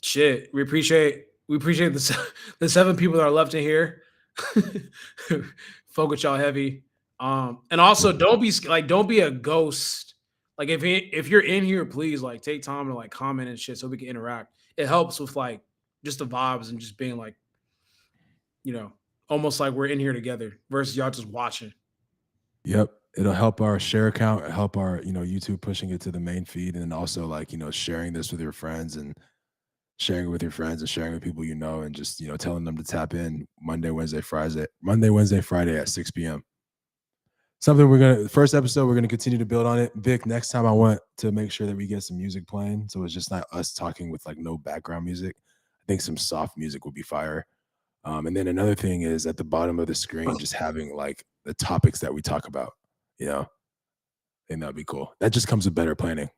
shit, we appreciate the 7 people that are left in here. Fuck with y'all heavy. And also don't be a ghost. Like if you're in here, please like take time to like comment and shit so we can interact. It helps with like just the vibes and just being like, almost like we're in here together versus y'all just watching. Yep. It'll help our share count, help our, YouTube pushing it to the main feed, and also like, sharing this with your friends and sharing it with your friends and sharing with people and just, telling them to tap in Monday, Wednesday, Friday at 6 p.m. Something first episode, we're going to continue to build on it. Vic, next time I want to make sure that we get some music playing. So it's just not us talking with like no background music. I think some soft music would be fire. And then another thing is at the bottom of the screen, just having like the topics that we talk about, I think that'd be cool. That just comes with better planning.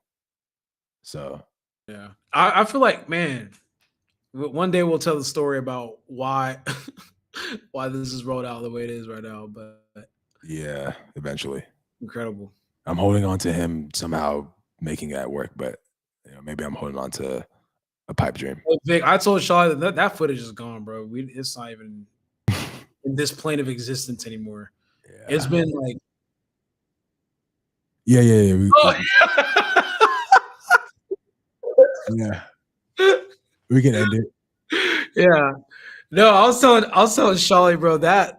So, yeah, I feel like, man, one day we'll tell the story about why this is rolled out the way it is right now. But yeah, eventually. Incredible. I'm holding on to him somehow making that work, but maybe I'm holding on to a pipe dream. Vic, I told Shawley that footage is gone, bro. It's not even in this plane of existence anymore. Yeah. It's been like, yeah. We can end it. Yeah. No, I was telling Shawley, bro, that